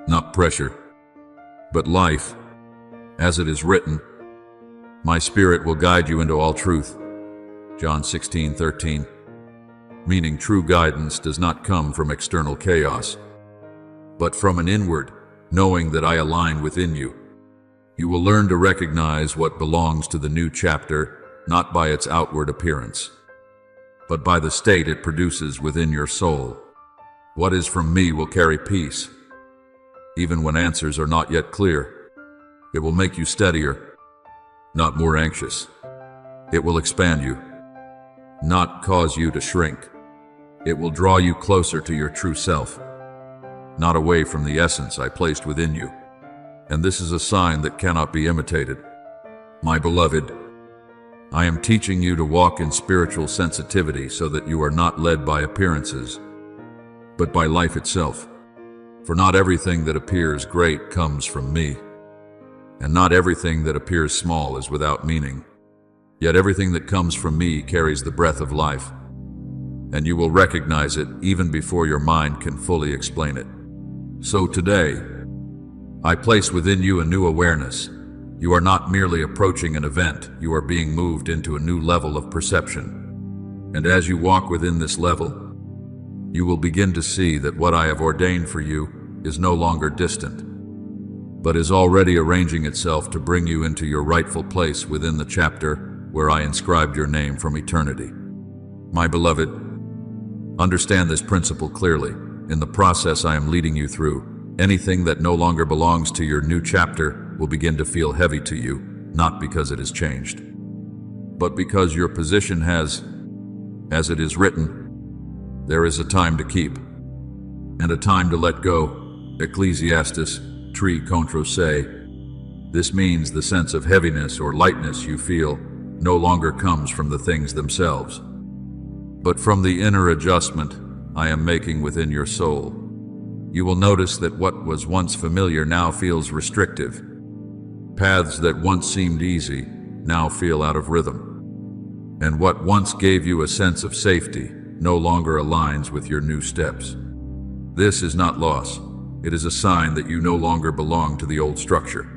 not pressure, but life. As it is written, my spirit will guide you into all truth. John 16:13. Meaning true guidance does not come from external chaos, but from an inward, knowing that I align within you. You will learn to recognize what belongs to the new chapter, not by its outward appearance, but by the state it produces within your soul. What is from me will carry peace, even when answers are not yet clear. It will make you steadier, not more anxious. It will expand you, not cause you to shrink. It will draw you closer to your true self, not away from the essence I placed within you. And this is a sign that cannot be imitated. My beloved, I am teaching you to walk in spiritual sensitivity so that you are not led by appearances, but by life itself. For not everything that appears great comes from me, and not everything that appears small is without meaning. Yet everything that comes from me carries the breath of life, and you will recognize it even before your mind can fully explain it. So today, I place within you a new awareness. You are not merely approaching an event, you are being moved into a new level of perception. And as you walk within this level, you will begin to see that what I have ordained for you is no longer distant, but is already arranging itself to bring you into your rightful place within the chapter where I inscribed your name from eternity. My beloved, understand this principle clearly. In the process I am leading you through, anything that no longer belongs to your new chapter will begin to feel heavy to you, not because it has changed, but because your position has, as it is written, there is a time to keep, and a time to let go. Ecclesiastes 3:6. This means the sense of heaviness or lightness you feel no longer comes from the things themselves, but from the inner adjustment I am making within your soul. You will notice that what was once familiar now feels restrictive. Paths that once seemed easy now feel out of rhythm. And what once gave you a sense of safety no longer aligns with your new steps. This is not loss. It is a sign that you no longer belong to the old structure.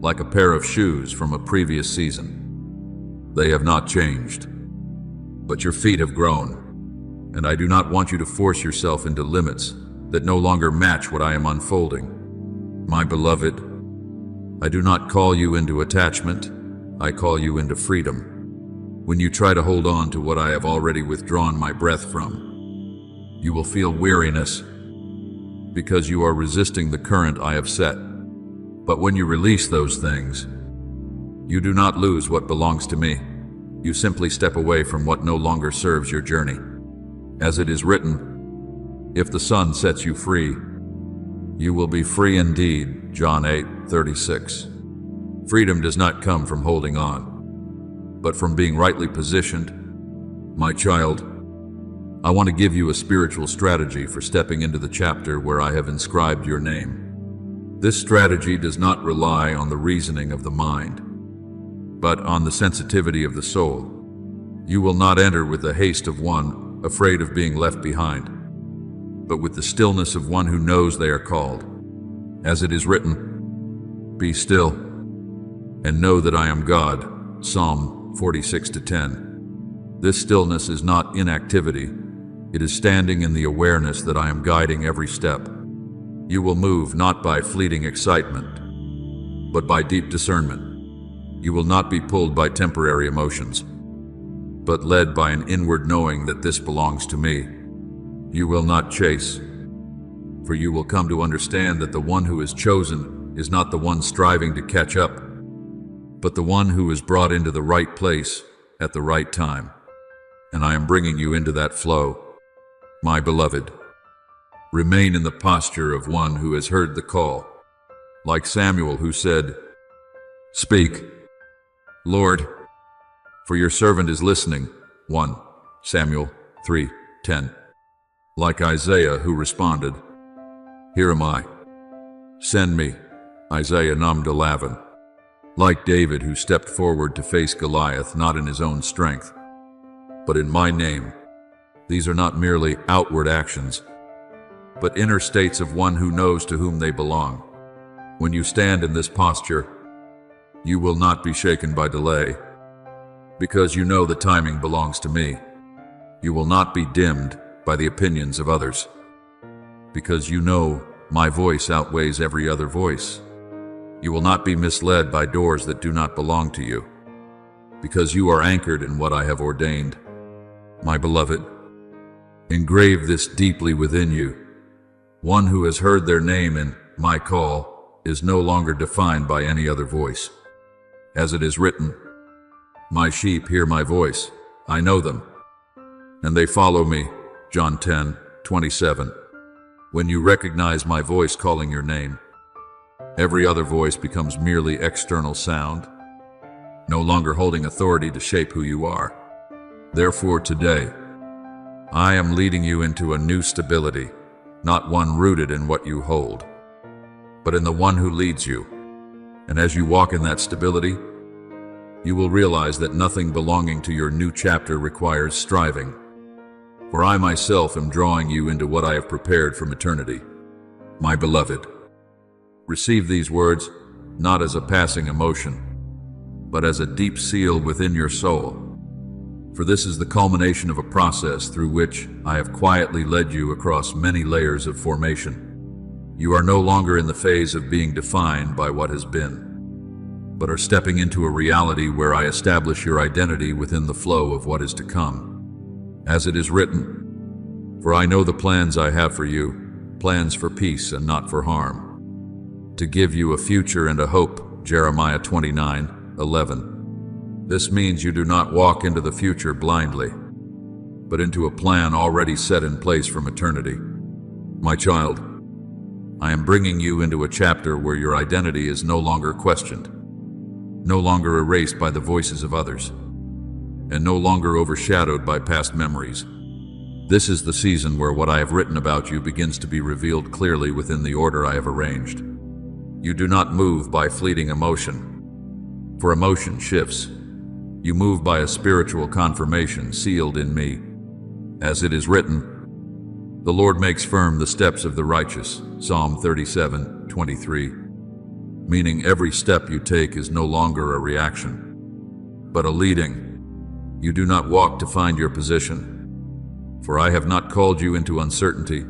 Like a pair of shoes from a previous season. They have not changed, but your feet have grown. And I do not want you to force yourself into limits that no longer match what I am unfolding. My beloved, I do not call you into attachment, I call you into freedom. When you try to hold on to what I have already withdrawn my breath from, you will feel weariness because you are resisting the current I have set. But when you release those things, you do not lose what belongs to me. You simply step away from what no longer serves your journey. As it is written, if the Son sets you free, you will be free indeed. John 8:36. Freedom does not come from holding on, but from being rightly positioned. My child, I want to give you a spiritual strategy for stepping into the chapter where I have inscribed your name. This strategy does not rely on the reasoning of the mind, but on the sensitivity of the soul. You will not enter with the haste of one afraid of being left behind, but with the stillness of one who knows they are called. As it is written, be still and know that I am God. Psalm 46:10. This stillness is not inactivity. It is standing in the awareness that I am guiding every step. You will move not by fleeting excitement, but by deep discernment. You will not be pulled by temporary emotions, but led by an inward knowing that this belongs to me. You will not chase, for you will come to understand that the one who is chosen is not the one striving to catch up, but the one who is brought into the right place at the right time. and I am bringing you into that flow. My beloved, remain in the posture of one who has heard the call, like Samuel who said, "Speak, Lord, for your servant is listening." 1 Samuel 3:10. Like Isaiah who responded, "Here am I. Send me." Isaiah 9:11. Like David who stepped forward to face Goliath not in his own strength, but in my name. These are not merely outward actions, but inner states of one who knows to whom they belong. When you stand in this posture, you will not be shaken by delay, because you know the timing belongs to me. You will not be dimmed by the opinions of others, because you know my voice outweighs every other voice. You will not be misled by doors that do not belong to you, because you are anchored in what I have ordained. My beloved, engrave this deeply within you. One who has heard their name in my call is no longer defined by any other voice. As it is written, "My sheep hear my voice, I know them, and they follow me." John 10:27. When you recognize my voice calling your name, every other voice becomes merely external sound, no longer holding authority to shape who you are. Therefore today, I am leading you into a new stability, not one rooted in what you hold, but in the one who leads you. And as you walk in that stability, you will realize that nothing belonging to your new chapter requires striving. For I myself am drawing you into what I have prepared from eternity. My beloved, receive these words not as a passing emotion, but as a deep seal within your soul. For this is the culmination of a process through which I have quietly led you across many layers of formation. You are no longer in the phase of being defined by what has been, but are stepping into a reality where I establish your identity within the flow of what is to come. As it is written, "For I know the plans I have for you, plans for peace and not for harm, to give you a future and a hope." Jeremiah 29:11. This means you do not walk into the future blindly, but into a plan already set in place from eternity. My child, I am bringing you into a chapter where your identity is no longer questioned, no longer erased by the voices of others, and no longer overshadowed by past memories. This is the season where what I have written about you begins to be revealed clearly within the order I have arranged. You do not move by fleeting emotion, for emotion shifts. You move by a spiritual confirmation sealed in me. As it is written, "The Lord makes firm the steps of the righteous." Psalm 37:23. Meaning every step you take is no longer a reaction, but a leading. You do not walk to find your position, for I have not called you into uncertainty.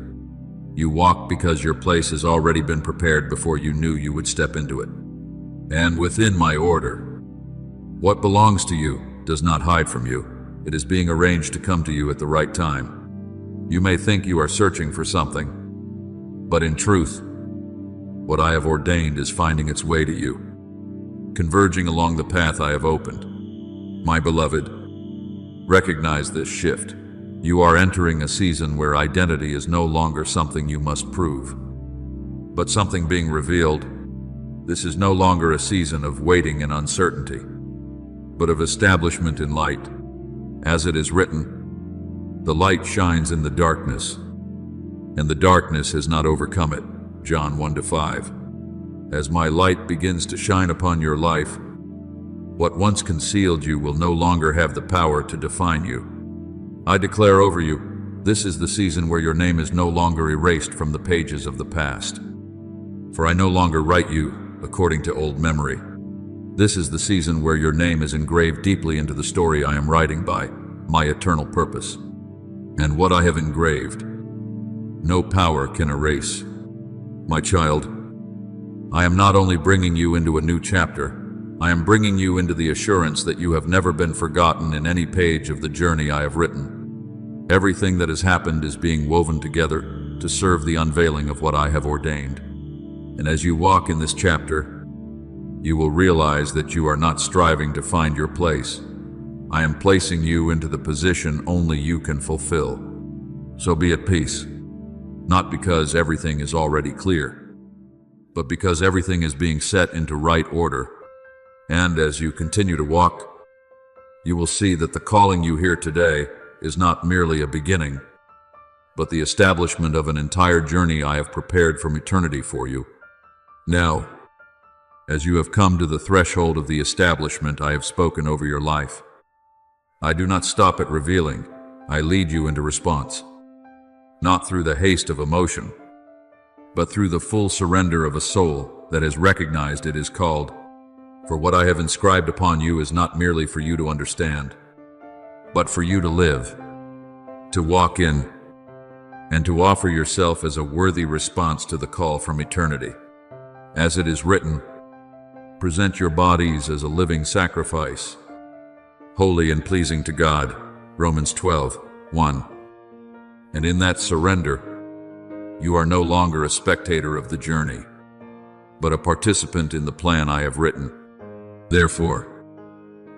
You walk because your place has already been prepared before you knew you would step into it. And within my order, what belongs to you does not hide from you. It is being arranged to come to you at the right time. You may think you are searching for something, but in truth, what I have ordained is finding its way to you, converging along the path I have opened. My beloved, recognize this shift. You are entering a season where identity is no longer something you must prove, but something being revealed. This is no longer a season of waiting and uncertainty, but of establishment in light. As it is written, "The light shines in the darkness, and the darkness has not overcome it." John 1-5. As my light begins to shine upon your life, what once concealed you will no longer have the power to define you. I declare over you, this is the season where your name is no longer erased from the pages of the past. For I no longer write you according to old memory. This is the season where your name is engraved deeply into the story I am writing by my eternal purpose. And what I have engraved, no power can erase. My child, I am not only bringing you into a new chapter, I am bringing you into the assurance that you have never been forgotten in any page of the journey I have written. Everything that has happened is being woven together to serve the unveiling of what I have ordained. And as you walk in this chapter, you will realize that you are not striving to find your place, I am placing you into the position only you can fulfill. So be at peace, not because everything is already clear, but because everything is being set into right order. And as you continue to walk, you will see that the calling you hear today is not merely a beginning, but the establishment of an entire journey I have prepared from eternity for you. Now, as you have come to the threshold of the establishment I have spoken over your life, I do not stop at revealing, I lead you into response. Not through the haste of emotion, but through the full surrender of a soul that has recognized it is called. For what I have inscribed upon you is not merely for you to understand, but for you to live, to walk in, and to offer yourself as a worthy response to the call from eternity. As it is written, present your bodies as a living sacrifice, holy and pleasing to God, Romans 12:1. And in that surrender, you are no longer a spectator of the journey, but a participant in the plan I have written. Therefore,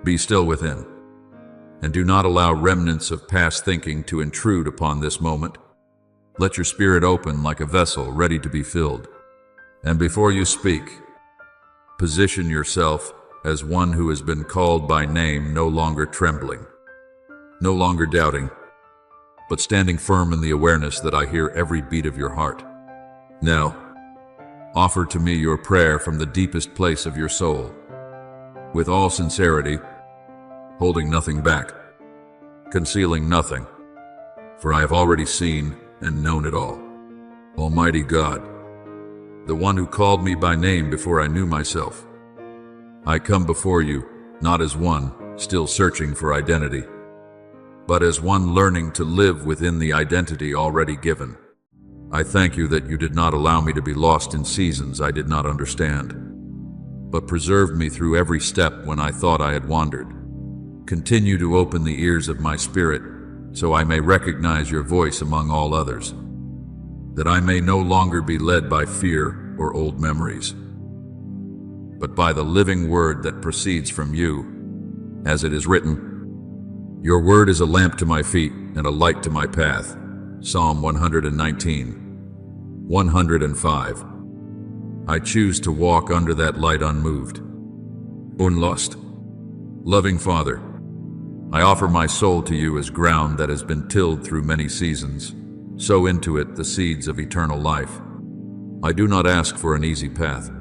be still within, and do not allow remnants of past thinking to intrude upon this moment. Let your spirit open like a vessel ready to be filled. And before you speak, position yourself as one who has been called by name, no longer trembling, no longer doubting, but standing firm in the awareness that I hear every beat of your heart. Now, offer to me your prayer from the deepest place of your soul, with all sincerity, holding nothing back, concealing nothing, for I have already seen and known it all. Almighty God, the one who called me by name before I knew myself, I come before you not as one still searching for identity, but as one learning to live within the identity already given. I thank you that you did not allow me to be lost in seasons I did not understand, but preserved me through every step when I thought I had wandered. Continue to open the ears of my spirit, so I may recognize your voice among all others, that I may no longer be led by fear or old memories, but by the living word that proceeds from you. As it is written, your word is a lamp to my feet and a light to my path. Psalm 119:105. I choose to walk under that light unmoved, unlost. Loving Father, I offer my soul to you as ground that has been tilled through many seasons. Sow into it the seeds of eternal life. I do not ask for an easy path,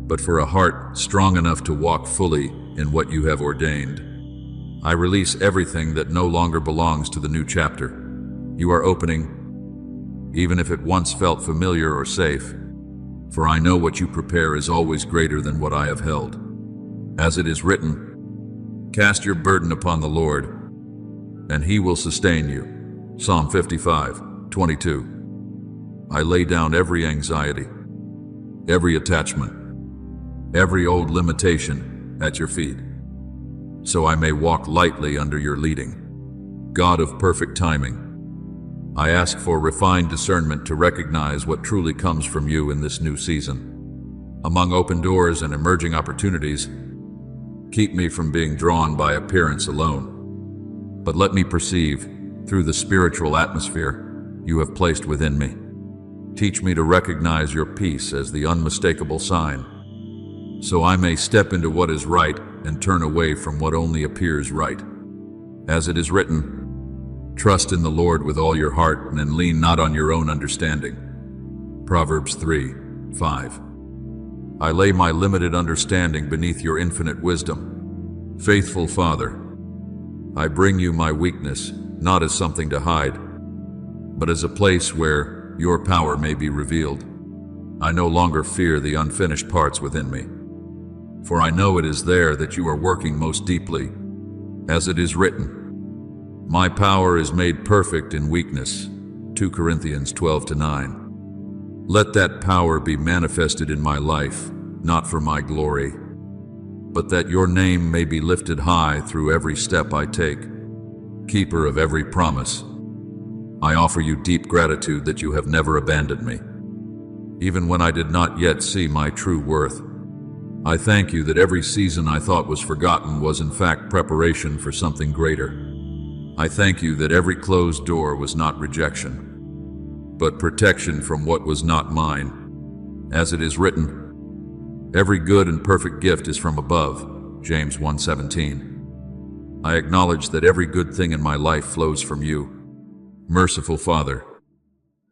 but for a heart strong enough to walk fully in what you have ordained. I release everything that no longer belongs to the new chapter you are opening, even if it once felt familiar or safe, for I know what you prepare is always greater than what I have held. As it is written, cast your burden upon the Lord, and he will sustain you. Psalm 55:22. I lay down every anxiety, every attachment, every old limitation at your feet, so I may walk lightly under your leading. God of perfect timing, I ask for refined discernment to recognize what truly comes from you in this new season. Among open doors and emerging opportunities, keep me from being drawn by appearance alone, but let me perceive through the spiritual atmosphere you have placed within me. Teach me to recognize your peace as the unmistakable sign, so I may step into what is right and turn away from what only appears right. As it is written, trust in the Lord with all your heart and lean not on your own understanding. Proverbs 3:5. I lay my limited understanding beneath your infinite wisdom. Faithful Father, I bring you my weakness, not as something to hide, but as a place where your power may be revealed. I no longer fear the unfinished parts within me, for I know it is there that you are working most deeply. As it is written, my power is made perfect in weakness. 2 Corinthians 12:9. Let that power be manifested in my life, not for my glory, but that your name may be lifted high through every step I take. Keeper of every promise, I offer you deep gratitude that you have never abandoned me, even when I did not yet see my true worth. I thank you that every season I thought was forgotten was in fact preparation for something greater. I thank you that every closed door was not rejection, but protection from what was not mine. As it is written, every good and perfect gift is from above, James 1:17. I acknowledge that every good thing in my life flows from you. Merciful Father,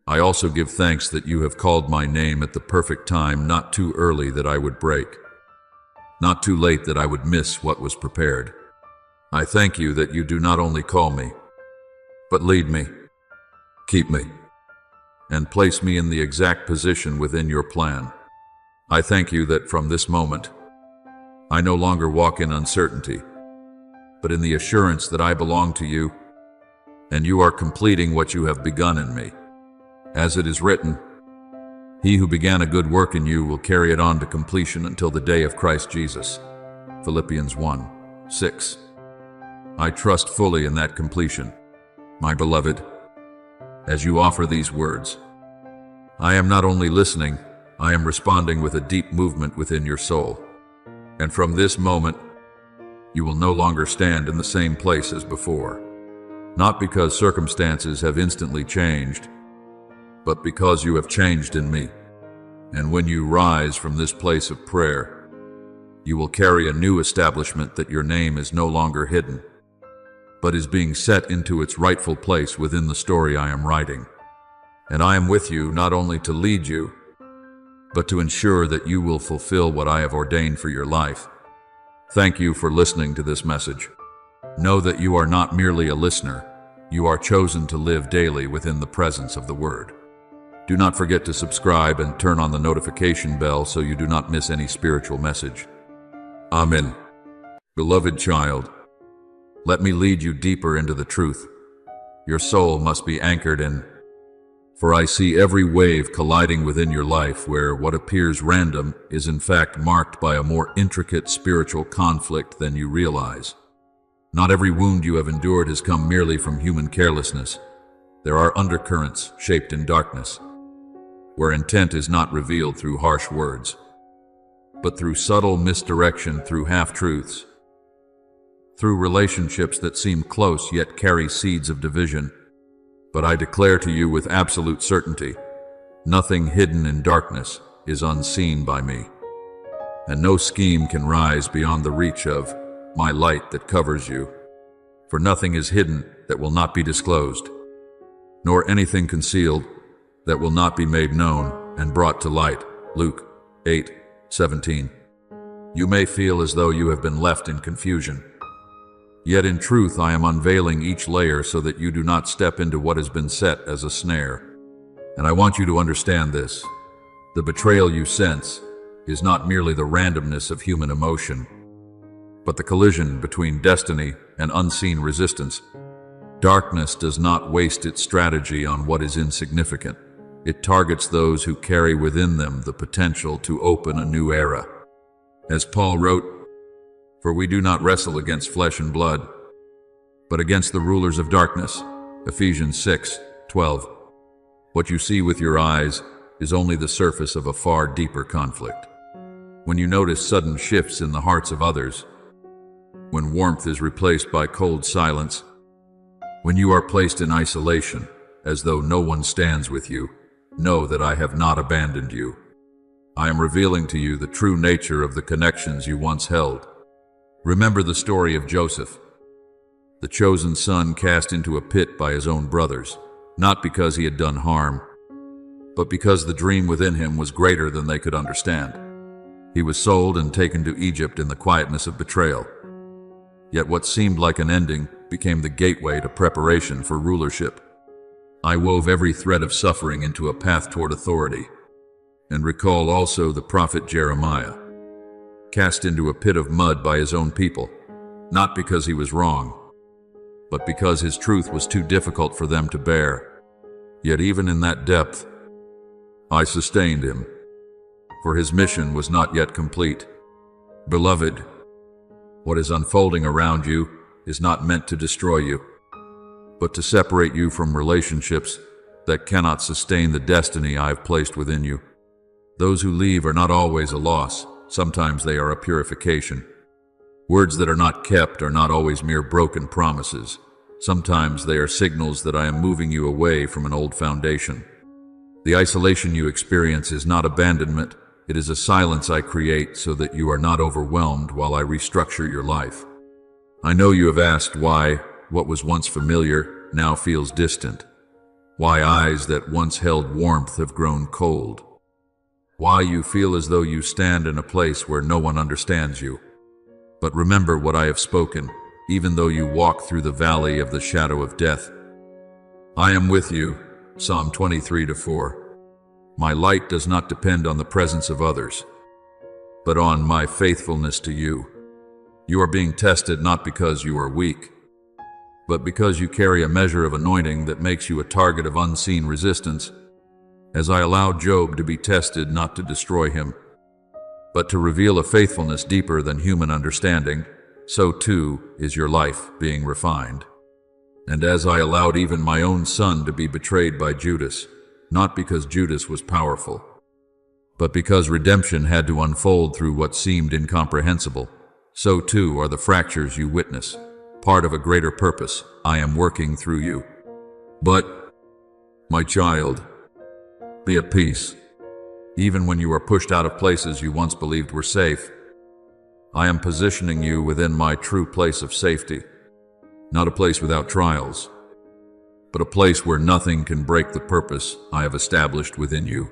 I also give thanks that you have called my name at the perfect time, not too early that I would break, not too late that I would miss what was prepared. I thank you that you do not only call me, but lead me, keep me, and place me in the exact position within your plan. I thank you that from this moment, I no longer walk in uncertainty, but in the assurance that I belong to you, and you are completing what you have begun in me. As it is written, he who began a good work in you will carry it on to completion until the day of Christ Jesus. Philippians 1:6. I trust fully in that completion, my beloved, as you offer these words. I am not only listening, I am responding with a deep movement within your soul. And from this moment, you will no longer stand in the same place as before. Not because circumstances have instantly changed, but because you have changed in me. And when you rise from this place of prayer, you will carry a new establishment that your name is no longer hidden, but is being set into its rightful place within the story I am writing. And I am with you not only to lead you, but to ensure that you will fulfill what I have ordained for your life. Thank you for listening to this message. Know that you are not merely a listener, you are chosen to live daily within the presence of the Word. Do not forget to subscribe and turn on the notification bell so you do not miss any spiritual message. Amen. Beloved child, let me lead you deeper into the truth. Your soul must be anchored in, for I see every wave colliding within your life where what appears random is in fact marked by a more intricate spiritual conflict than you realize. Not every wound you have endured has come merely from human carelessness. There are undercurrents shaped in darkness, where intent is not revealed through harsh words, but through subtle misdirection, through half-truths, through relationships that seem close yet carry seeds of division. But I declare to you with absolute certainty, nothing hidden in darkness is unseen by me, and no scheme can rise beyond the reach of my light that covers you. For nothing is hidden that will not be disclosed, nor anything concealed that will not be made known and brought to light. Luke 8:17. You may feel as though you have been left in confusion. Yet in truth I am unveiling each layer so that you do not step into what has been set as a snare. And I want you to understand this. The betrayal you sense is not merely the randomness of human emotion, but the collision between destiny and unseen resistance. Darkness does not waste its strategy on what is insignificant. It targets those who carry within them the potential to open a new era. As Paul wrote, "For we do not wrestle against flesh and blood, but against the rulers of darkness." Ephesians 6:12. What you see with your eyes is only the surface of a far deeper conflict. When you notice sudden shifts in the hearts of others, when warmth is replaced by cold silence, when you are placed in isolation as though no one stands with you, know that I have not abandoned you. I am revealing to you the true nature of the connections you once held. Remember the story of Joseph, the chosen son cast into a pit by his own brothers, not because he had done harm, but because the dream within him was greater than they could understand. He was sold and taken to Egypt in the quietness of betrayal. Yet what seemed like an ending became the gateway to preparation for rulership. I wove every thread of suffering into a path toward authority. And recall also the prophet Jeremiah, cast into a pit of mud by his own people, not because he was wrong, but because his truth was too difficult for them to bear. Yet even in that depth, I sustained him, for his mission was not yet complete. Beloved, what is unfolding around you is not meant to destroy you, but to separate you from relationships that cannot sustain the destiny I have placed within you. Those who leave are not always a loss. sometimes they are a purification. Words that are not kept are not always mere broken promises. Sometimes they are signals that I am moving you away from an old foundation. The isolation you experience is not abandonment. It is a silence I create so that you are not overwhelmed while I restructure your life. I know you have asked why what was once familiar now feels distant. Why eyes that once held warmth have grown cold. Why you feel as though you stand in a place where no one understands you. But remember what I have spoken, even though you walk through the valley of the shadow of death. I am with you, Psalm 23:4. My light does not depend on the presence of others, but on my faithfulness to you. You are being tested not because you are weak, but because you carry a measure of anointing that makes you a target of unseen resistance. As I allowed Job to be tested not to destroy him, but to reveal a faithfulness deeper than human understanding, so too is your life being refined. And as I allowed even my own son to be betrayed by Judas, not because Judas was powerful, but because redemption had to unfold through what seemed incomprehensible, so too are the fractures you witness, part of a greater purpose I am working through you. But, my child, be at peace. Even when you are pushed out of places you once believed were safe, I am positioning you within my true place of safety. Not a place without trials, but a place where nothing can break the purpose I have established within you.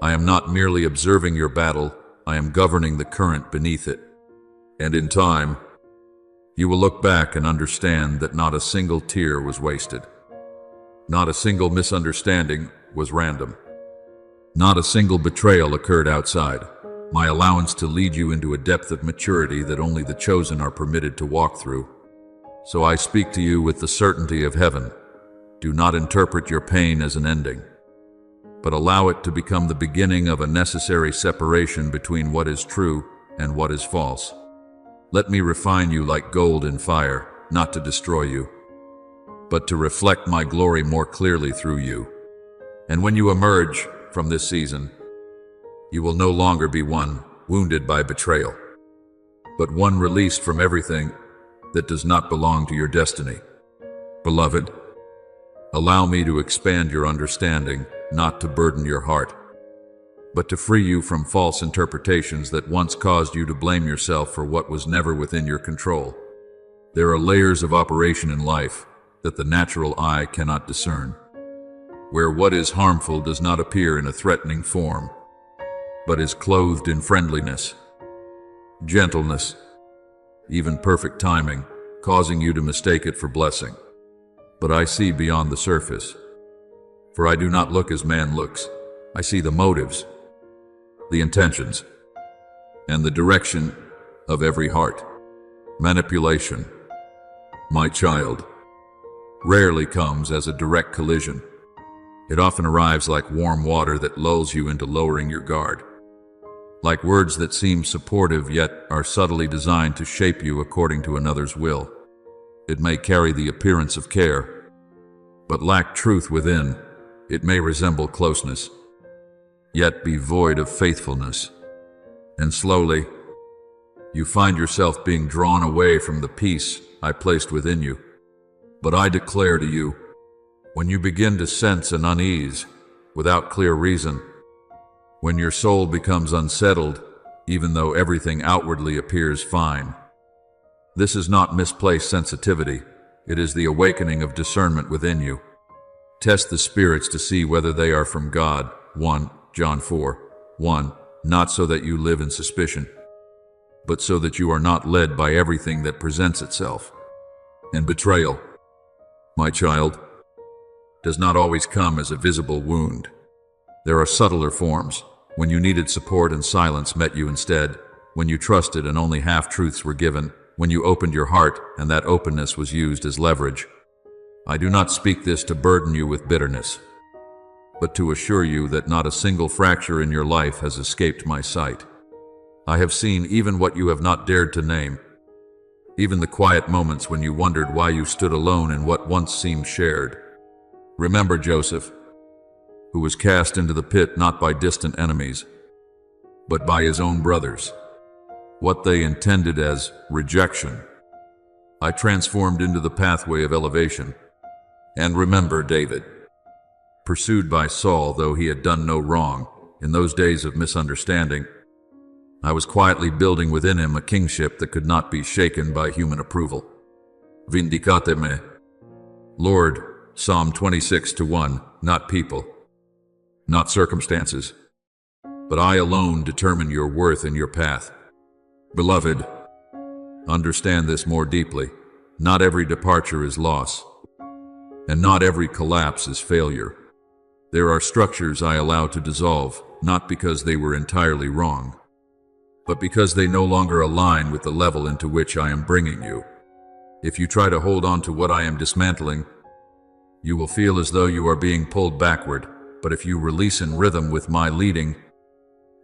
I am not merely observing your battle, I am governing the current beneath it. And in time, you will look back and understand that not a single tear was wasted. Not a single misunderstanding was random. Not a single betrayal occurred outside my allowance to lead you into a depth of maturity that only the chosen are permitted to walk through. So I speak to you with the certainty of heaven. Do not interpret your pain as an ending, but allow it to become the beginning of a necessary separation between what is true and what is false. Let me refine you like gold in fire, not to destroy you, but to reflect my glory more clearly through you. And when you emerge from this season, you will no longer be one wounded by betrayal, but one released from everything that does not belong to your destiny. Beloved, allow me to expand your understanding, not to burden your heart, but to free you from false interpretations that once caused you to blame yourself for what was never within your control. There are layers of operation in life that the natural eye cannot discern, where what is harmful does not appear in a threatening form, but is clothed in friendliness, gentleness, even perfect timing, causing you to mistake it for blessing. But I see beyond the surface, for I do not look as man looks. I see the motives, the intentions, and the direction of every heart. Manipulation, my child, rarely comes as a direct collision. It often arrives like warm water that lulls you into lowering your guard. Like words that seem supportive yet are subtly designed to shape you according to another's will. It may carry the appearance of care, but lack truth within. It may resemble closeness, yet be void of faithfulness. And slowly, you find yourself being drawn away from the peace I placed within you. But I declare to you, when you begin to sense an unease without clear reason, when your soul becomes unsettled, even though everything outwardly appears fine, this is not misplaced sensitivity. It is the awakening of discernment within you. Test the spirits to see whether they are from God. 1 John 4:1. Not so that you live in suspicion, but so that you are not led by everything that presents itself. And betrayal, my child, does not always come as a visible wound. There are subtler forms, when you needed support and silence met you instead, when you trusted and only half-truths were given, when you opened your heart and that openness was used as leverage. I do not speak this to burden you with bitterness, but to assure you that not a single fracture in your life has escaped my sight. I have seen even what you have not dared to name, even the quiet moments when you wondered why you stood alone in what once seemed shared. Remember Joseph, who was cast into the pit not by distant enemies, but by his own brothers. What they intended as rejection, I transformed into the pathway of elevation. And remember David, pursued by Saul, though he had done no wrong, in those days of misunderstanding, I was quietly building within him a kingship that could not be shaken by human approval. Vindicate me, Lord, Psalm 26:1, not people, not circumstances, but I alone determine your worth and your path. Beloved, understand this more deeply. Not every departure is loss, and not every collapse is failure. There are structures I allow to dissolve, not because they were entirely wrong, but because they no longer align with the level into which I am bringing you. If you try to hold on to what I am dismantling, you will feel as though you are being pulled backward, but if you release in rhythm with my leading,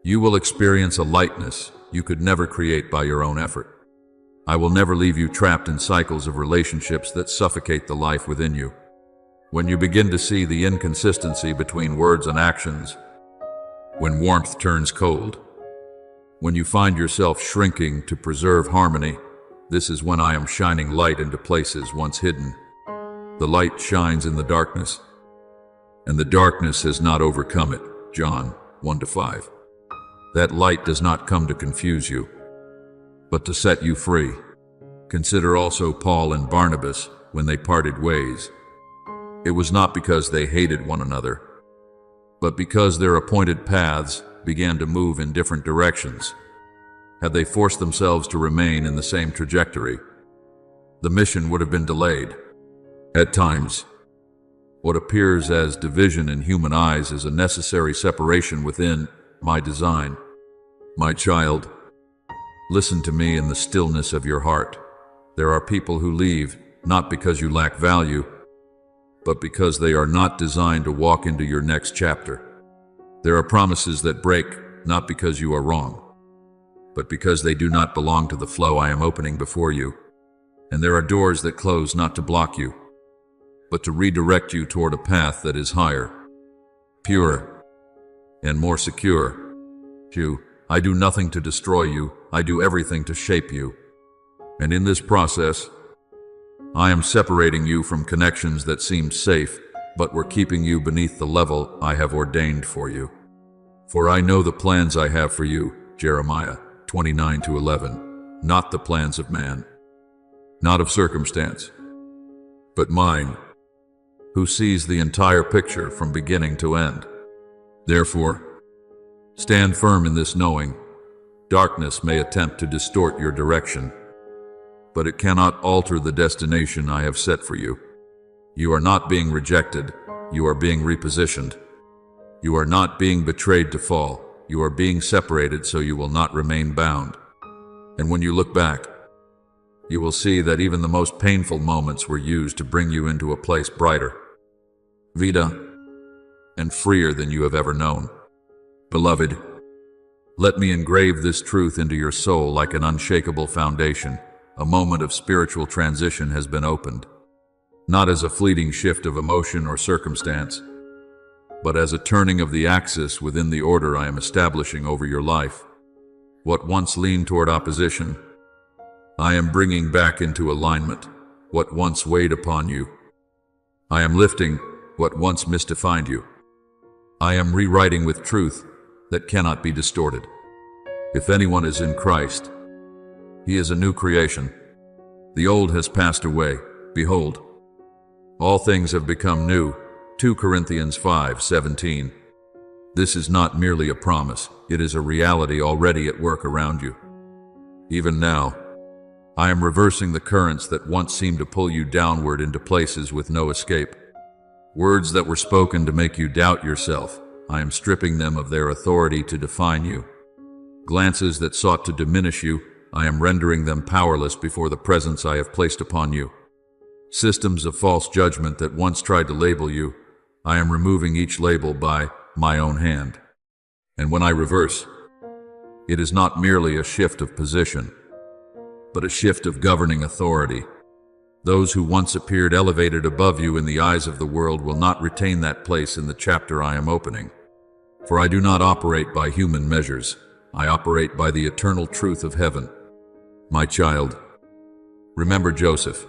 you will experience a lightness you could never create by your own effort. I will never leave you trapped in cycles of relationships that suffocate the life within you. When you begin to see the inconsistency between words and actions, when warmth turns cold, when you find yourself shrinking to preserve harmony, this is when I am shining light into places once hidden. The light shines in the darkness, and the darkness has not overcome it. John 1-5. That light does not come to confuse you, but to set you free. Consider also Paul and Barnabas when they parted ways. It was not because they hated one another, but because their appointed paths began to move in different directions. Had they forced themselves to remain in the same trajectory, the mission would have been delayed. At times, what appears as division in human eyes is a necessary separation within my design. My child, listen to me in the stillness of your heart. There are people who leave, not because you lack value, but because they are not designed to walk into your next chapter. There are promises that break, not because you are wrong, but because they do not belong to the flow I am opening before you. And there are doors that close not to block you, but to redirect you toward a path that is higher, purer, and more secure. I do nothing to destroy you, I do everything to shape you. And in this process, I am separating you from connections that seemed safe, but were keeping you beneath the level I have ordained for you. For I know the plans I have for you, Jeremiah 29-11, not the plans of man, not of circumstance, but mine, who sees the entire picture from beginning to end. Therefore, stand firm in this knowing. Darkness may attempt to distort your direction, but it cannot alter the destination I have set for you. You are not being rejected, you are being repositioned. You are not being betrayed to fall, you are being separated so you will not remain bound. And when you look back, you will see that even the most painful moments were used to bring you into a place brighter, Vita, and freer than you have ever known. Beloved, let me engrave this truth into your soul like an unshakable foundation. A moment of spiritual transition has been opened, not as a fleeting shift of emotion or circumstance, but as a turning of the axis within the order I am establishing over your life. What once leaned toward opposition, I am bringing back into alignment. What once weighed upon you, I am lifting. What once misdefined you, I am rewriting with truth that cannot be distorted. If anyone is in Christ, he is a new creation. The old has passed away. Behold, all things have become new. 2 Corinthians 5:17. This is not merely a promise, it is a reality already at work around you. Even now, I am reversing the currents that once seemed to pull you downward into places with no escape. Words that were spoken to make you doubt yourself, I am stripping them of their authority to define you. Glances that sought to diminish you, I am rendering them powerless before the presence I have placed upon you. Systems of false judgment that once tried to label you, I am removing each label by my own hand. And when I reverse, it is not merely a shift of position, but a shift of governing authority. Those who once appeared elevated above you in the eyes of the world will not retain that place in the chapter I am opening. For I do not operate by human measures, I operate by the eternal truth of heaven. My child, remember Joseph,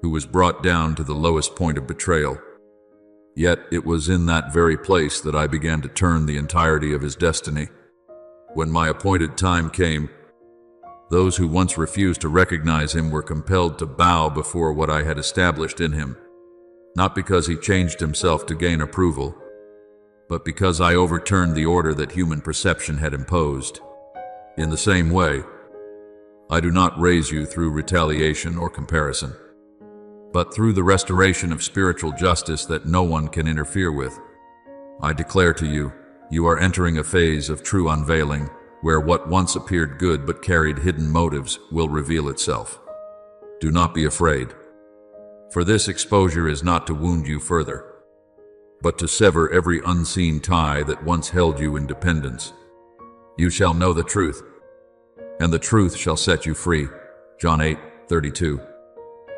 who was brought down to the lowest point of betrayal. Yet it was in that very place that I began to turn the entirety of his destiny. When my appointed time came, those who once refused to recognize him were compelled to bow before what I had established in him, not because he changed himself to gain approval, but because I overturned the order that human perception had imposed. In the same way, I do not raise you through retaliation or comparison, but through the restoration of spiritual justice that no one can interfere with. I declare to you, you are entering a phase of true unveiling, where what once appeared good but carried hidden motives will reveal itself. Do not be afraid, for this exposure is not to wound you further, but to sever every unseen tie that once held you in dependence. You shall know the truth, and the truth shall set you free. John 8:32.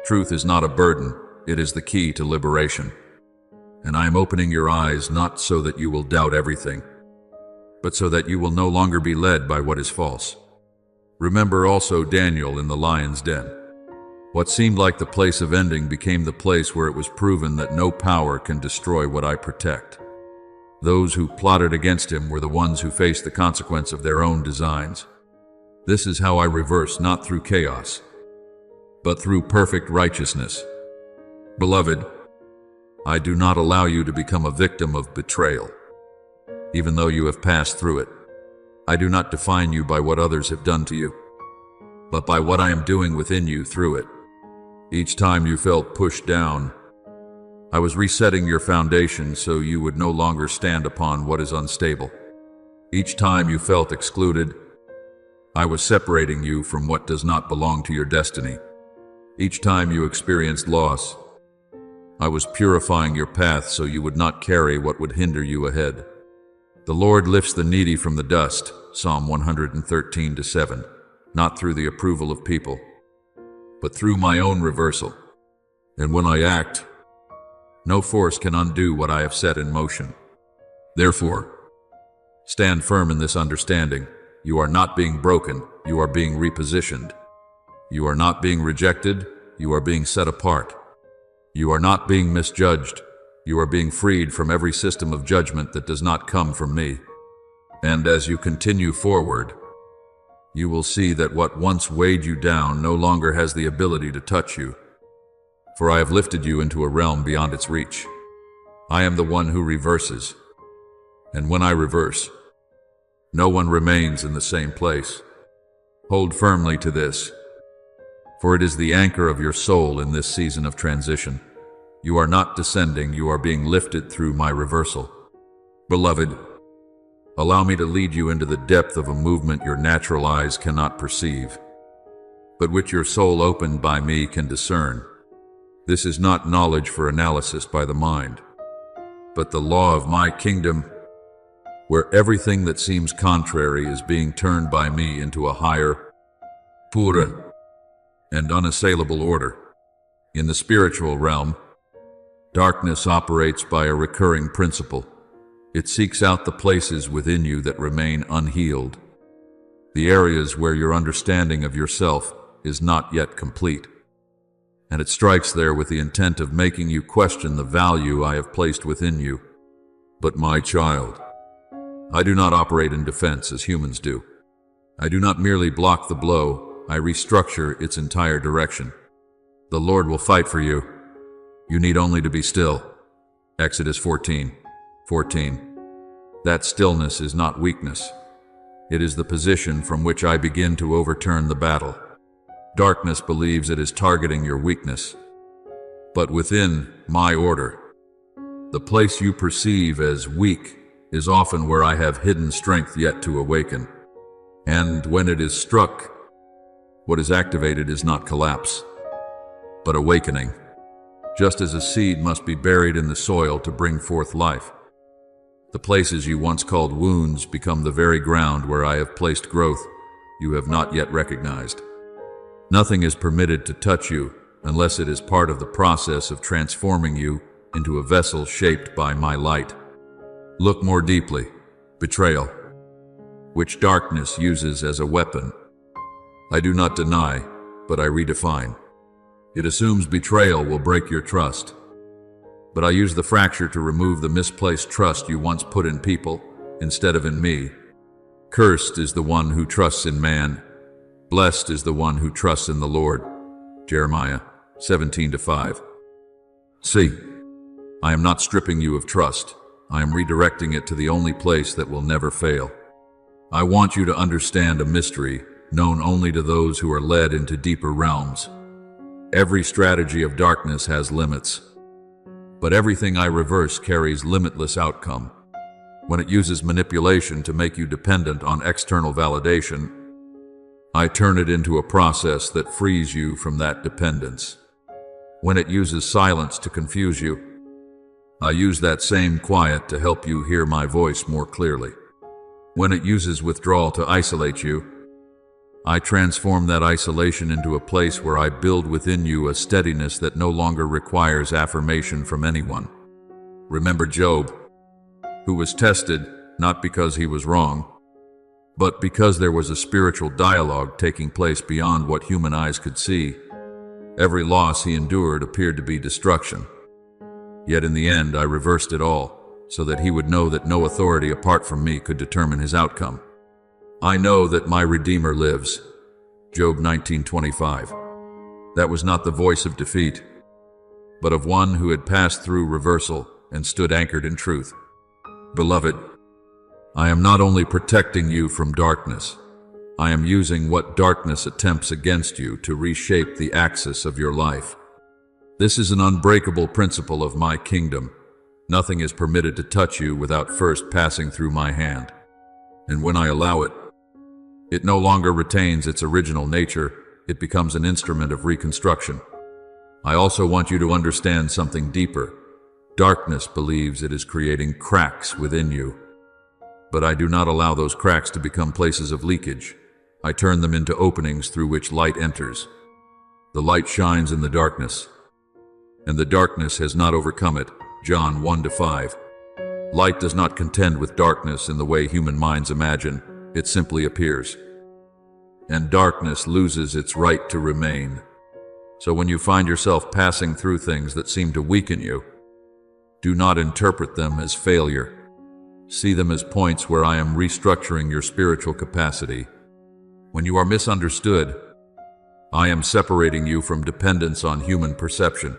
Truth is not a burden, it is the key to liberation. And I am opening your eyes not so that you will doubt everything, but so that you will no longer be led by what is false. Remember also Daniel in the lion's den. What seemed like the place of ending became the place where it was proven that no power can destroy what I protect. Those who plotted against him were the ones who faced the consequence of their own designs. This is how I reverse, not through chaos, but through perfect righteousness. Beloved, I do not allow you to become a victim of betrayal, even though you have passed through it. I do not define you by what others have done to you, but by what I am doing within you through it. Each time you felt pushed down, I was resetting your foundation so you would no longer stand upon what is unstable. Each time you felt excluded, I was separating you from what does not belong to your destiny. Each time you experienced loss, I was purifying your path so you would not carry what would hinder you ahead. The Lord lifts the needy from the dust, Psalm 113:7, not through the approval of people, but through my own reversal. And when I act, no force can undo what I have set in motion. Therefore, stand firm in this understanding. You are not being broken, you are being repositioned. You are not being rejected, you are being set apart. You are not being misjudged, you are being freed from every system of judgment that does not come from me. And as you continue forward, you will see that what once weighed you down no longer has the ability to touch you, for I have lifted you into a realm beyond its reach. I am the one who reverses, and when I reverse, no one remains in the same place. Hold firmly to this, for it is the anchor of your soul in this season of transition. You are not descending, you are being lifted through my reversal. Beloved, allow me to lead you into the depth of a movement your natural eyes cannot perceive, but which your soul opened by me can discern. This is not knowledge for analysis by the mind, but the law of my kingdom, where everything that seems contrary is being turned by me into a higher, pura, and unassailable order. In the spiritual realm, darkness operates by a recurring principle. It seeks out the places within you that remain unhealed, the areas where your understanding of yourself is not yet complete, and it strikes there with the intent of making you question the value I have placed within you. But my child, I do not operate in defense as humans do. I do not merely block the blow, I restructure its entire direction. The Lord will fight for you. You need only to be still. Exodus 14:14. That stillness is not weakness. It is the position from which I begin to overturn the battle. Darkness believes it is targeting your weakness, but within my order, the place you perceive as weak is often where I have hidden strength yet to awaken. And when it is struck, what is activated is not collapse, but awakening. Just as a seed must be buried in the soil to bring forth life, the places you once called wounds become the very ground where I have placed growth you have not yet recognized. Nothing is permitted to touch you unless it is part of the process of transforming you into a vessel shaped by my light. Look more deeply. Betrayal. which darkness uses as a weapon. I do not deny, but I redefine. It assumes betrayal will break your trust. But I use the fracture to remove the misplaced trust you once put in people instead of in me. Cursed is the one who trusts in man. Blessed is the one who trusts in the Lord. Jeremiah 17:5. See, I am not stripping you of trust. I am redirecting it to the only place that will never fail. I want you to understand a mystery known only to those who are led into deeper realms. Every strategy of darkness has limits, but everything I reverse carries limitless outcome. When it uses manipulation to make you dependent on external validation, I turn it into a process that frees you from that dependence. When it uses silence to confuse you, I use that same quiet to help you hear my voice more clearly. When it uses withdrawal to isolate you, I transform that isolation into a place where I build within you a steadiness that no longer requires affirmation from anyone. Remember Job, who was tested not because he was wrong, but because there was a spiritual dialogue taking place beyond what human eyes could see. Every loss he endured appeared to be destruction. Yet in the end, I reversed it all, so that he would know that no authority apart from me could determine his outcome. I know that my Redeemer lives. Job 19:25. That was not the voice of defeat, but of one who had passed through reversal and stood anchored in truth. Beloved, I am not only protecting you from darkness, I am using what darkness attempts against you to reshape the axis of your life. This is an unbreakable principle of my kingdom. Nothing is permitted to touch you without first passing through my hand. And when I allow it, it no longer retains its original nature, it becomes an instrument of reconstruction. I also want you to understand something deeper. Darkness believes it is creating cracks within you. But I do not allow those cracks to become places of leakage. I turn them into openings through which light enters. The light shines in the darkness, and the darkness has not overcome it. John 1:5. Light does not contend with darkness in the way human minds imagine. It simply appears. And darkness loses its right to remain. So when you find yourself passing through things that seem to weaken you, do not interpret them as failure. See them as points where I am restructuring your spiritual capacity. When you are misunderstood, I am separating you from dependence on human perception.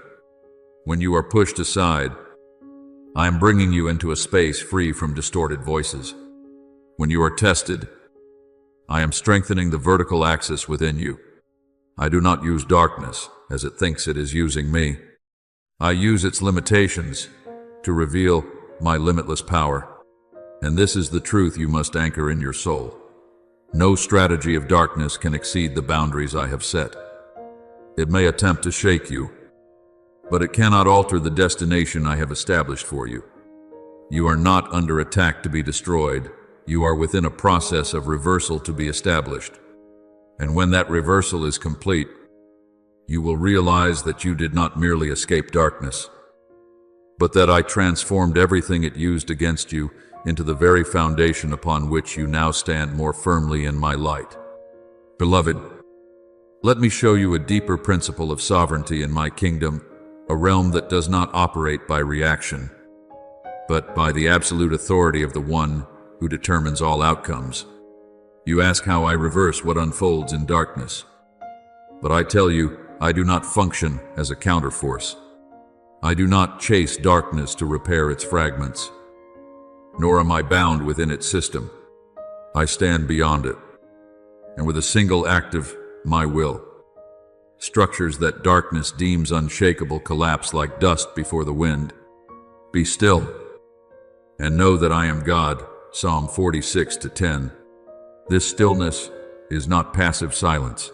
When you are pushed aside, I am bringing you into a space free from distorted voices. When you are tested, I am strengthening the vertical axis within you. I do not use darkness as it thinks it is using me. I use its limitations to reveal my limitless power. And this is the truth you must anchor in your soul. No strategy of darkness can exceed the boundaries I have set. It may attempt to shake you, but it cannot alter the destination I have established for you. You are not under attack to be destroyed. You are within a process of reversal to be established. And when that reversal is complete, you will realize that you did not merely escape darkness, but that I transformed everything it used against you into the very foundation upon which you now stand more firmly in my light. Beloved, let me show you a deeper principle of sovereignty in my kingdom, a realm that does not operate by reaction, but by the absolute authority of the one who determines all outcomes. You ask how I reverse what unfolds in darkness. But I tell you, I do not function as a counterforce. I do not chase darkness to repair its fragments, nor am I bound within its system. I stand beyond it, and with a single act of my will, structures that darkness deems unshakable collapse like dust before the wind. Be still, and know that I am God. Psalm 46:10. This stillness is not passive silence,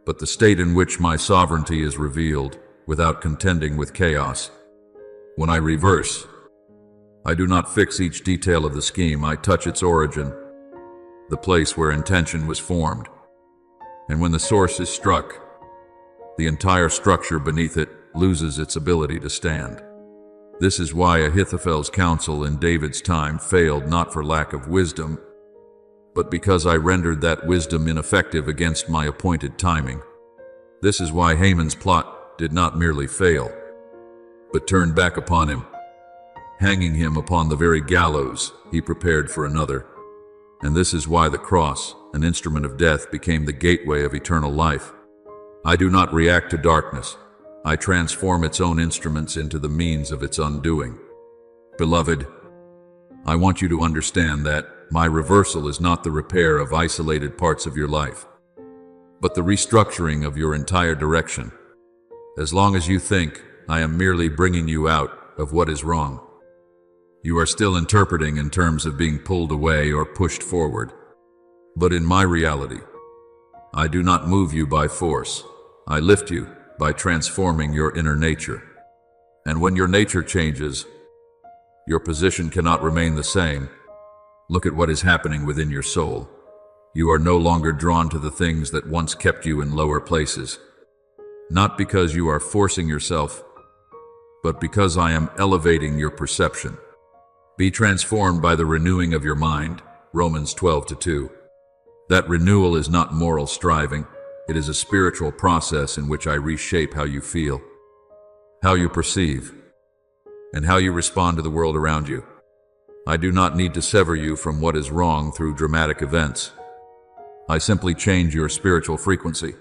but the state in which my sovereignty is revealed without contending with chaos. When I reverse, I do not fix each detail of the scheme. I touch its origin, the place where intention was formed. And when the source is struck, the entire structure beneath it loses its ability to stand. This is why Ahithophel's counsel in David's time failed not for lack of wisdom, but because I rendered that wisdom ineffective against my appointed timing. This is why Haman's plot did not merely fail, but turned back upon him, hanging him upon the very gallows he prepared for another. And this is why the cross, an instrument of death, became the gateway of eternal life. I do not react to darkness. I transform its own instruments into the means of its undoing. Beloved, I want you to understand that my reversal is not the repair of isolated parts of your life, but the restructuring of your entire direction. As long as you think I am merely bringing you out of what is wrong, you are still interpreting in terms of being pulled away or pushed forward. But in my reality, I do not move you by force. I lift you by transforming your inner nature. And when your nature changes, your position cannot remain the same. Look at what is happening within your soul. You are no longer drawn to the things that once kept you in lower places. Not because you are forcing yourself, but because I am elevating your perception. Be transformed by the renewing of your mind, Romans 12:2. That renewal is not moral striving. It is a spiritual process in which I reshape how you feel, how you perceive, and how you respond to the world around you. I do not need to sever you from what is wrong through dramatic events. I simply change your spiritual frequency.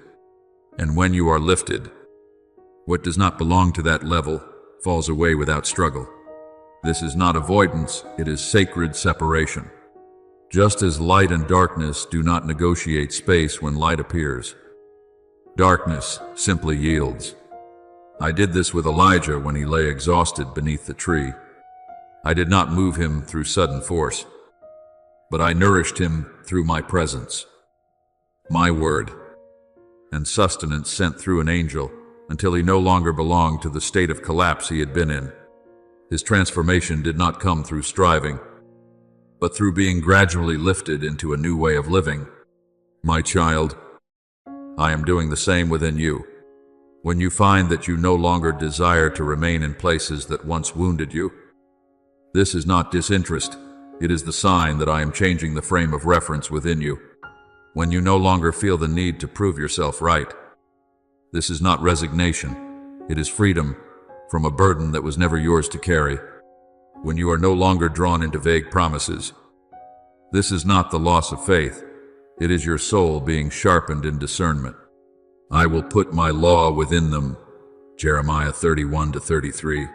And when you are lifted, what does not belong to that level falls away without struggle. This is not avoidance, it is sacred separation. Just as light and darkness do not negotiate space when light appears, darkness simply yields. I did this with Elijah when he lay exhausted beneath the tree. I did not move him through sudden force, but I nourished him through my presence, my word, and sustenance sent through an angel until he no longer belonged to the state of collapse he had been in. His transformation did not come through striving, but through being gradually lifted into a new way of living. My child, I am doing the same within you. When you find that you no longer desire to remain in places that once wounded you, this is not disinterest. It is the sign that I am changing the frame of reference within you. When you no longer feel the need to prove yourself right, this is not resignation. It is freedom from a burden that was never yours to carry. When you are no longer drawn into vague promises, this is not the loss of faith. It is your soul being sharpened in discernment. I will put my law within them, Jeremiah 31-33.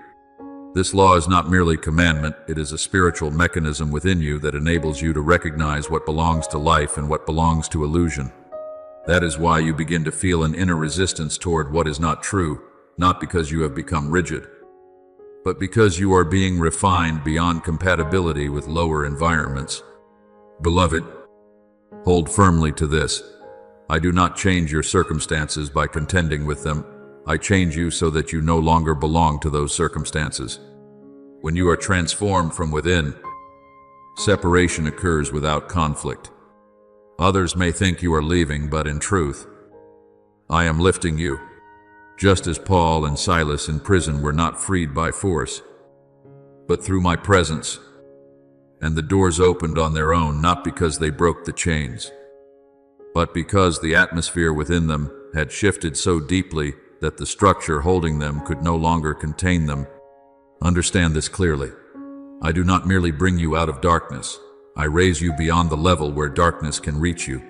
This law is not merely commandment, it is a spiritual mechanism within you that enables you to recognize what belongs to life and what belongs to illusion. That is why you begin to feel an inner resistance toward what is not true, not because you have become rigid, but because you are being refined beyond compatibility with lower environments. Beloved, hold firmly to this. I do not change your circumstances by contending with them. I change you so that you no longer belong to those circumstances. When you are transformed from within, separation occurs without conflict. Others may think you are leaving, but in truth, I am lifting you. Just as Paul and Silas in prison were not freed by force, but through my presence, and the doors opened on their own, not because they broke the chains, but because the atmosphere within them had shifted so deeply that the structure holding them could no longer contain them. Understand this clearly. I do not merely bring you out of darkness. I raise you beyond the level where darkness can reach you.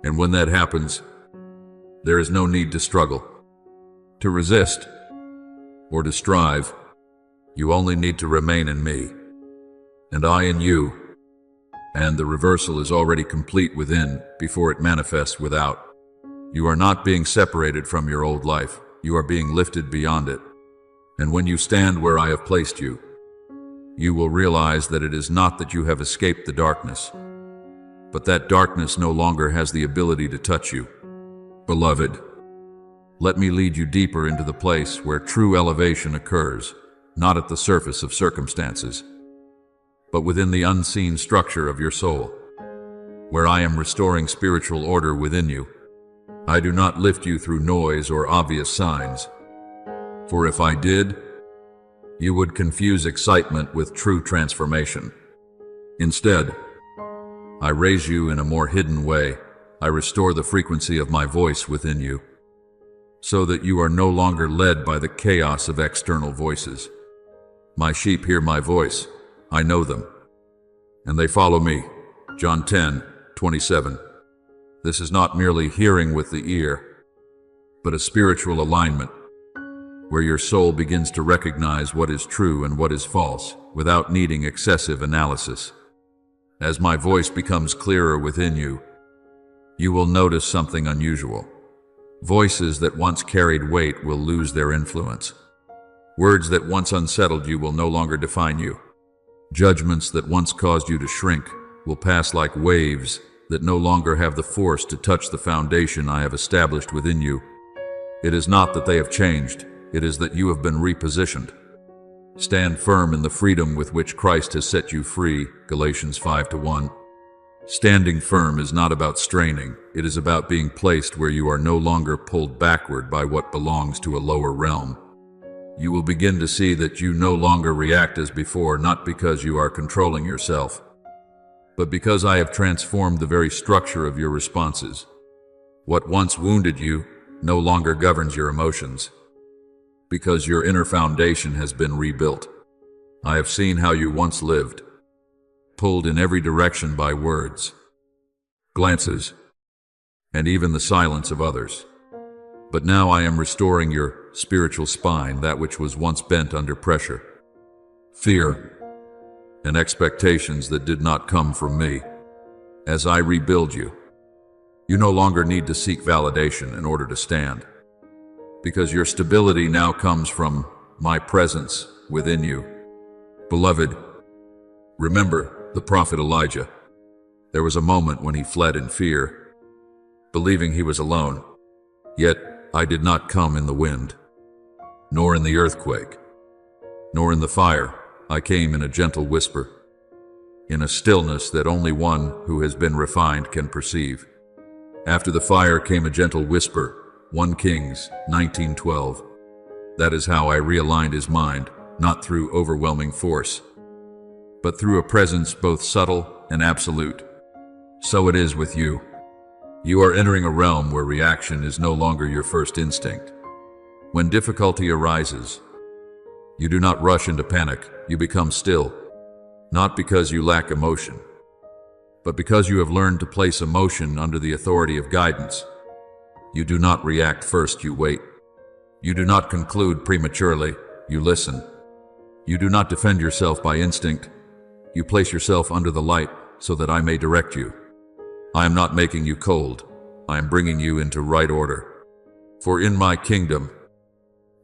And when that happens, there is no need to struggle, to resist, or to strive. You only need to remain in me, and I in you, and the reversal is already complete within before it manifests without. You are not being separated from your old life. You are being lifted beyond it. And when you stand where I have placed you, you will realize that it is not that you have escaped the darkness, but that darkness no longer has the ability to touch you. Beloved, let me lead you deeper into the place where true elevation occurs, not at the surface of circumstances, but within the unseen structure of your soul, where I am restoring spiritual order within you. I do not lift you through noise or obvious signs, for if I did, you would confuse excitement with true transformation. Instead, I raise you in a more hidden way. I restore the frequency of my voice within you, so that you are no longer led by the chaos of external voices. My sheep hear my voice. I know them, and they follow me. John 10:27. This is not merely hearing with the ear, but a spiritual alignment, where your soul begins to recognize what is true and what is false without needing excessive analysis. As my voice becomes clearer within you, you will notice something unusual. Voices that once carried weight will lose their influence. Words that once unsettled you will no longer define you. Judgments that once caused you to shrink will pass like waves that no longer have the force to touch the foundation I have established within you. It is not that they have changed, it is that you have been repositioned. Stand firm in the freedom with which Christ has set you free, Galatians 5:1. Standing firm is not about straining, it is about being placed where you are no longer pulled backward by what belongs to a lower realm. You will begin to see that you no longer react as before, not because you are controlling yourself, but because I have transformed the very structure of your responses. What once wounded you no longer governs your emotions, because your inner foundation has been rebuilt. I have seen how you once lived, pulled in every direction by words, glances, and even the silence of others. But now I am restoring your spiritual spine, that which was once bent under pressure, fear, and expectations that did not come from me. As I rebuild you, you no longer need to seek validation in order to stand, because your stability now comes from my presence within you. Beloved, remember the prophet Elijah. There was a moment when he fled in fear, believing he was alone. Yet I did not come in the wind, nor in the earthquake, nor in the fire. I came in a gentle whisper, in a stillness that only one who has been refined can perceive. After the fire came a gentle whisper, 1 Kings 19:12. That is how I realigned his mind, not through overwhelming force, but through a presence both subtle and absolute. So it is with you. You are entering a realm where reaction is no longer your first instinct. When difficulty arises, you do not rush into panic, you become still, not because you lack emotion, but because you have learned to place emotion under the authority of guidance. You do not react first, you wait. You do not conclude prematurely, you listen. You do not defend yourself by instinct. You place yourself under the light so that I may direct you. I am not making you cold. I am bringing you into right order. For in my kingdom,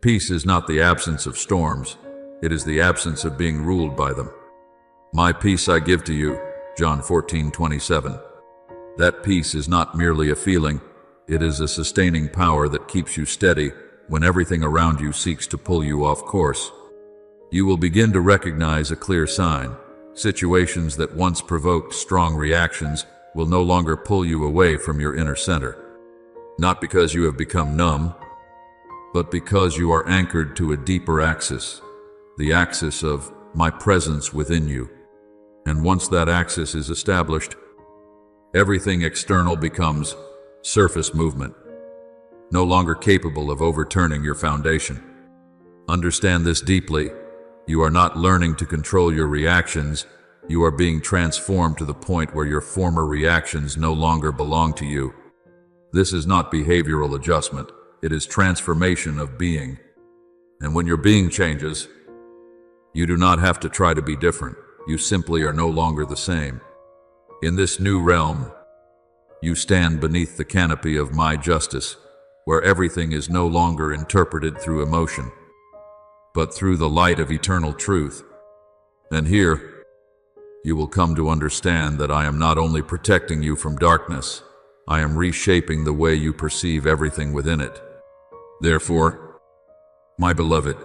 peace is not the absence of storms. It is the absence of being ruled by them. My peace I give to you, John 14:27. That peace is not merely a feeling. It is a sustaining power that keeps you steady when everything around you seeks to pull you off course. You will begin to recognize a clear sign. Situations that once provoked strong reactions will no longer pull you away from your inner center. Not because you have become numb, but because you are anchored to a deeper axis, the axis of my presence within you. And once that axis is established, everything external becomes surface movement, no longer capable of overturning your foundation. Understand this deeply. You are not learning to control your reactions. You are being transformed to the point where your former reactions no longer belong to you. This is not behavioral adjustment. It is transformation of being. And when your being changes, you do not have to try to be different. You simply are no longer the same. In this new realm, you stand beneath the canopy of my justice, where everything is no longer interpreted through emotion, but through the light of eternal truth. And here, you will come to understand that I am not only protecting you from darkness, I am reshaping the way you perceive everything within it. Therefore, my beloved,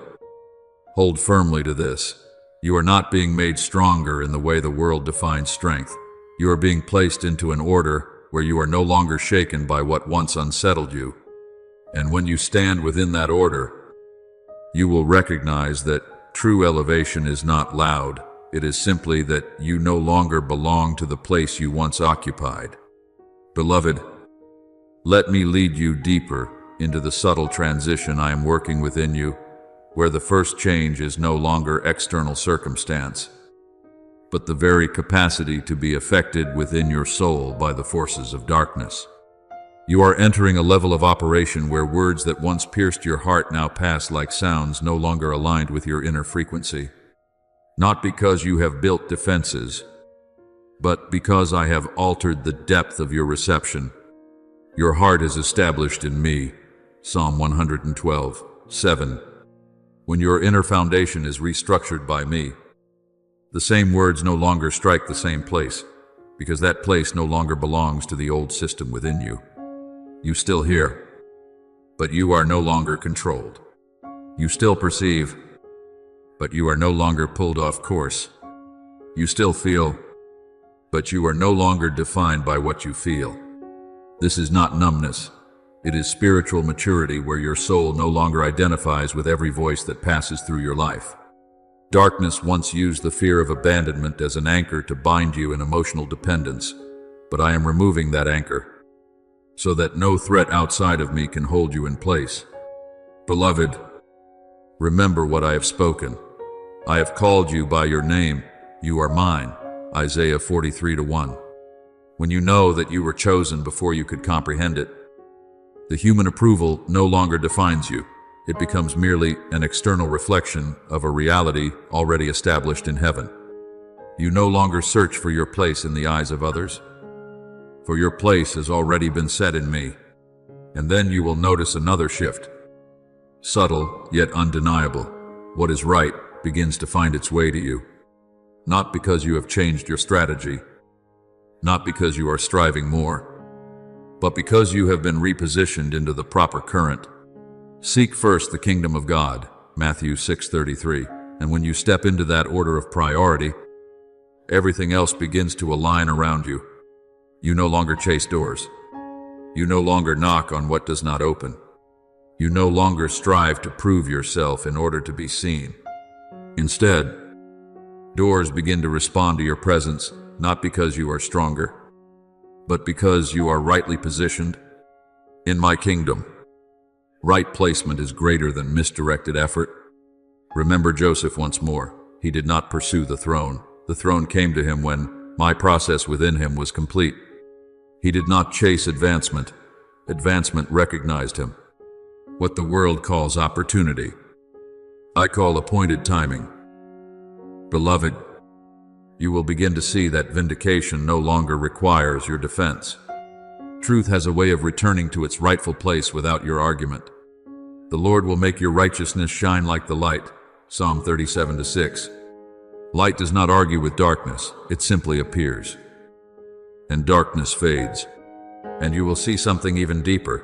hold firmly to this. You are not being made stronger in the way the world defines strength. You are being placed into an order where you are no longer shaken by what once unsettled you. And when you stand within that order, you will recognize that true elevation is not loud, It is simply that you no longer belong to the place you once occupied. Beloved, let me lead you deeper into the subtle transition I am working within you, where the first change is no longer external circumstance, but the very capacity to be affected within your soul by the forces of darkness. You are entering a level of operation where words that once pierced your heart now pass like sounds no longer aligned with your inner frequency. Not because you have built defenses, but because I have altered the depth of your reception. Your heart is established in me. Psalm 112:7. When your inner foundation is restructured by me, the same words no longer strike the same place, because that place no longer belongs to the old system within you. You still hear, but you are no longer controlled. You still perceive, but you are no longer pulled off course. You still feel, but you are no longer defined by what you feel. This is not numbness. It is spiritual maturity where your soul no longer identifies with every voice that passes through your life. Darkness once used the fear of abandonment as an anchor to bind you in emotional dependence, but I am removing that anchor, so that no threat outside of me can hold you in place. Beloved, remember what I have spoken. I have called you by your name. You are mine. Isaiah 43:1. When you know that you were chosen before you could comprehend it, the human approval no longer defines you. It becomes merely an external reflection of a reality already established in heaven. You no longer search for your place in the eyes of others, for your place has already been set in me. And then you will notice another shift. Subtle, yet undeniable. What is right begins to find its way to you. Not because you have changed your strategy, not because you are striving more, but because you have been repositioned into the proper current. Seek first the kingdom of God, Matthew 6:33. And when you step into that order of priority, everything else begins to align around you. You no longer chase doors. You no longer knock on what does not open. You no longer strive to prove yourself in order to be seen. Instead, doors begin to respond to your presence, not because you are stronger, but because you are rightly positioned in my kingdom. Right placement is greater than misdirected effort. Remember Joseph once more. He did not pursue the throne. The throne came to him when my process within him was complete. He did not chase advancement. Advancement recognized him. What the world calls opportunity, I call appointed timing. Beloved, you will begin to see that vindication no longer requires your defense. Truth has a way of returning to its rightful place without your argument. The Lord will make your righteousness shine like the light. Psalm 37:6. Light does not argue with darkness, it simply appears. And darkness fades. And you will see something even deeper.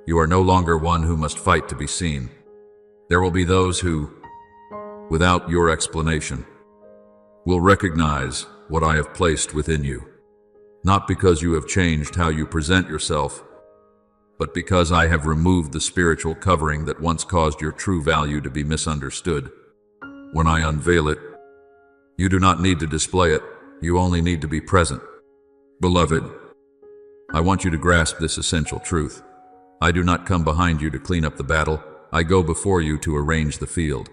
You are no longer one who must fight to be seen. There will be those who, without your explanation, will recognize what I have placed within you. Not because you have changed how you present yourself, but because I have removed the spiritual covering that once caused your true value to be misunderstood. When I unveil it, you do not need to display it, you only need to be present. Beloved, I want you to grasp this essential truth. I do not come behind you to clean up the battle, I go before you to arrange the field.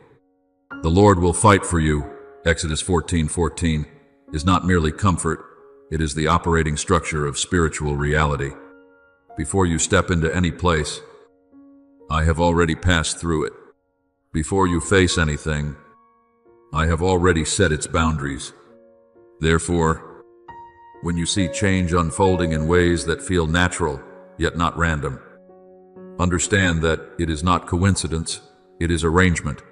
The Lord will fight for you, Exodus 14:14, is not merely comfort, it is the operating structure of spiritual reality. Before you step into any place, I have already passed through it. Before you face anything, I have already set its boundaries. Therefore, when you see change unfolding in ways that feel natural, yet not random, understand that it is not coincidence, it is arrangement.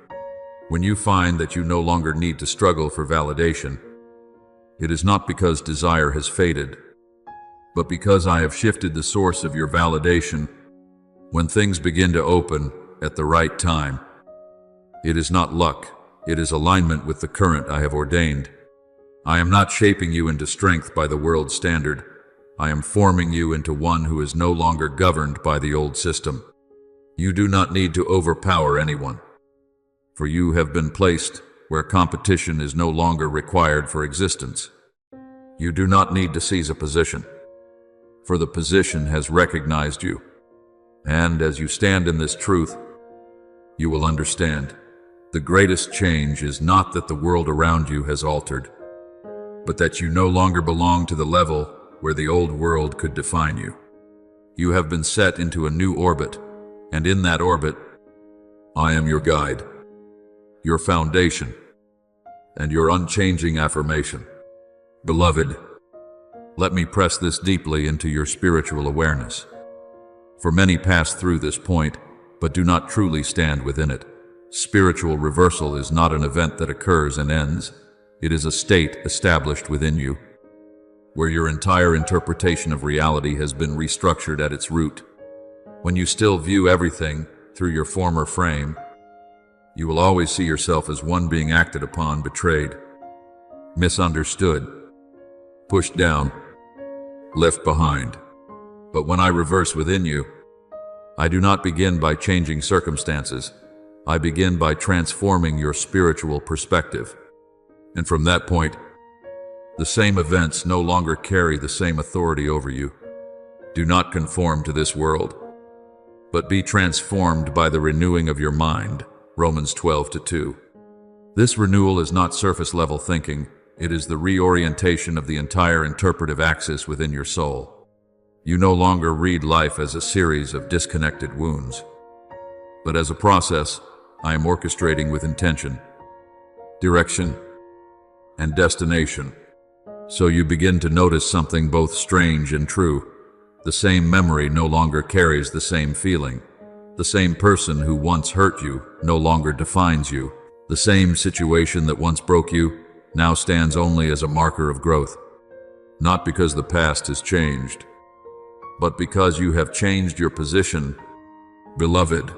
When you find that you no longer need to struggle for validation, it is not because desire has faded, but because I have shifted the source of your validation. When things begin to open at the right time, it is not luck, it is alignment with the current I have ordained. I am not shaping you into strength by the world's standard. I am forming you into one who is no longer governed by the old system. You do not need to overpower anyone, for you have been placed where competition is no longer required for existence. You do not need to seize a position, for the position has recognized you. And as you stand in this truth, you will understand the greatest change is not that the world around you has altered, but that you no longer belong to the level where the old world could define you. You have been set into a new orbit, and in that orbit, I am your guide, your foundation, and your unchanging affirmation. Beloved, let me press this deeply into your spiritual awareness. For many pass through this point, but do not truly stand within it. Spiritual reversal is not an event that occurs and ends. It is a state established within you, where your entire interpretation of reality has been restructured at its root. When you still view everything through your former frame, you will always see yourself as one being acted upon, betrayed, misunderstood, pushed down, left behind. But when I reverse within you, I do not begin by changing circumstances. I begin by transforming your spiritual perspective. And from that point, the same events no longer carry the same authority over you. Do not conform to this world, but be transformed by the renewing of your mind. Romans 12:2. This renewal is not surface-level thinking. It is the reorientation of the entire interpretive axis within your soul. You no longer read life as a series of disconnected wounds, but as a process I am orchestrating with intention, direction, and destination. So you begin to notice something both strange and true. The same memory no longer carries the same feeling. The same person who once hurt you no longer defines you. The same situation that once broke you now stands only as a marker of growth. Not because the past has changed, but because you have changed your position. Beloved,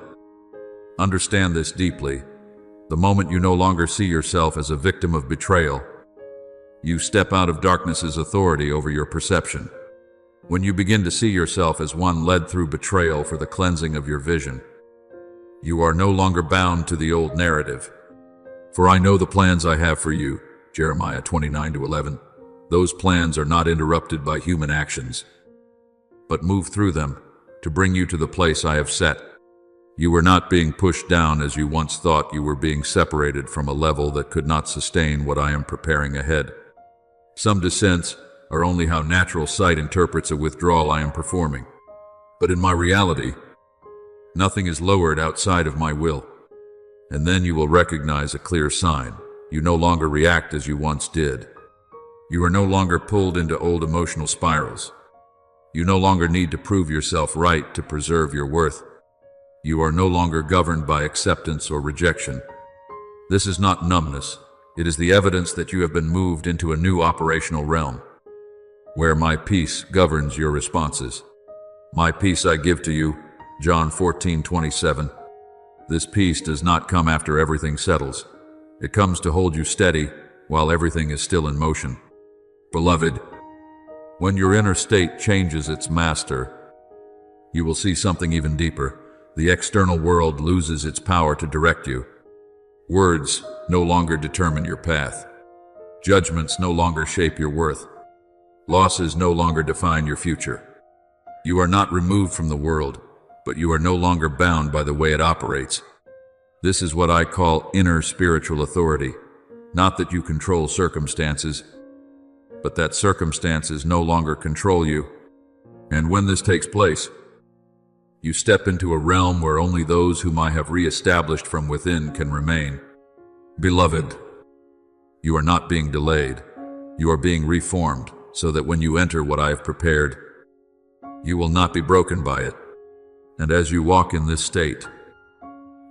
understand this deeply. The moment you no longer see yourself as a victim of betrayal, you step out of darkness's authority over your perception. When you begin to see yourself as one led through betrayal for the cleansing of your vision, you are no longer bound to the old narrative. For I know the plans I have for you, Jeremiah 29:11. Those plans are not interrupted by human actions, but move through them to bring you to the place I have set. You are not being pushed down as you once thought. You were being separated from a level that could not sustain what I am preparing ahead. Some descents are only how natural sight interprets a withdrawal I am performing. But in my reality, nothing is lowered outside of my will. And then you will recognize a clear sign. You no longer react as you once did. You are no longer pulled into old emotional spirals. You no longer need to prove yourself right to preserve your worth. You are no longer governed by acceptance or rejection. This is not numbness. It is the evidence that you have been moved into a new operational realm, where my peace governs your responses. My peace I give to you, John 14:27. This peace does not come after everything settles. It comes to hold you steady while everything is still in motion. Beloved, when your inner state changes its master, you will see something even deeper. The external world loses its power to direct you. Words no longer determine your path. Judgments no longer shape your worth. Losses no longer define your future. You are not removed from the world, but you are no longer bound by the way it operates. This is what I call inner spiritual authority. Not that you control circumstances, but that circumstances no longer control you. And when this takes place, you step into a realm where only those whom I have re-established from within can remain. Beloved, you are not being delayed. You are being reformed, so that when you enter what I have prepared, you will not be broken by it. And as you walk in this state,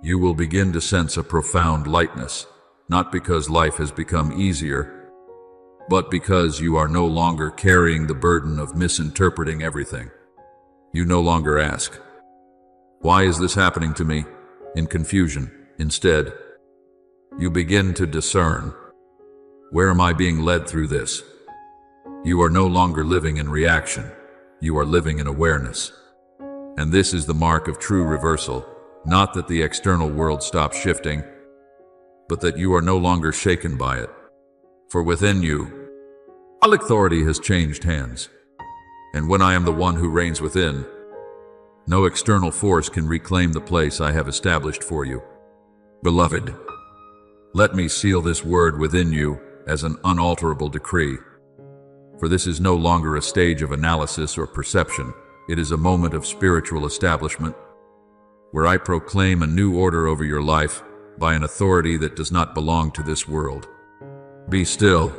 you will begin to sense a profound lightness, not because life has become easier, but because you are no longer carrying the burden of misinterpreting everything. You no longer ask, "Why is this happening to me?" in confusion. Instead, you begin to discern, "Where am I being led through this?" You are no longer living in reaction. You are living in awareness. And this is the mark of true reversal. Not that the external world stops shifting, but that you are no longer shaken by it. For within you, all authority has changed hands. And when I am the one who reigns within, no external force can reclaim the place I have established for you. Beloved, let me seal this word within you as an unalterable decree. For this is no longer a stage of analysis or perception. It is a moment of spiritual establishment, where I proclaim a new order over your life by an authority that does not belong to this world. Be still,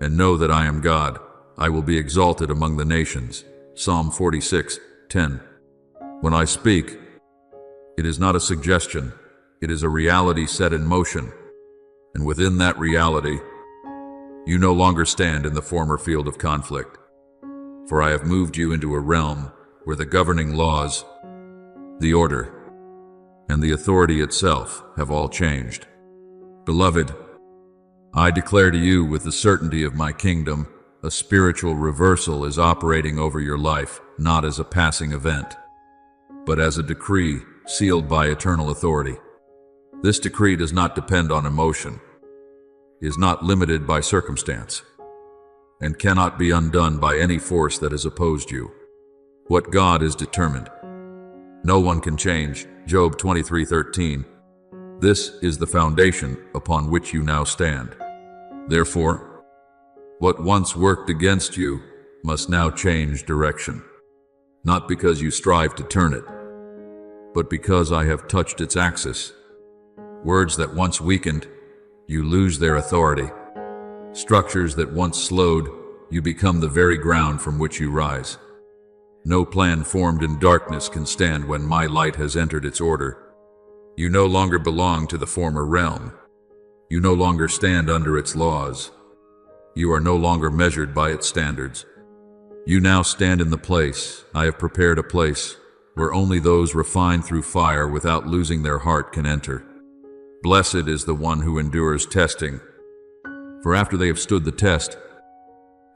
and know that I am God. I will be exalted among the nations. Psalm 46:10. When I speak, it is not a suggestion, it is a reality set in motion. And within that reality, you no longer stand in the former field of conflict. For I have moved you into a realm where the governing laws, the order, and the authority itself have all changed. Beloved, I declare to you with the certainty of my kingdom, a spiritual reversal is operating over your life, not as a passing event, but as a decree sealed by eternal authority. This decree does not depend on emotion, is not limited by circumstance, and cannot be undone by any force that has opposed you. What God is determined, no one can change. Job 23:13. This is the foundation upon which you now stand. Therefore, what once worked against you must now change direction, not because you strive to turn it, but because I have touched its axis. Words that once weakened, you lose their authority. Structures that once slowed, you become the very ground from which you rise. No plan formed in darkness can stand when my light has entered its order. You no longer belong to the former realm. You no longer stand under its laws. You are no longer measured by its standards. You now stand in the place. I have prepared a place where only those refined through fire without losing their heart can enter. Blessed is the one who endures testing, for after they have stood the test,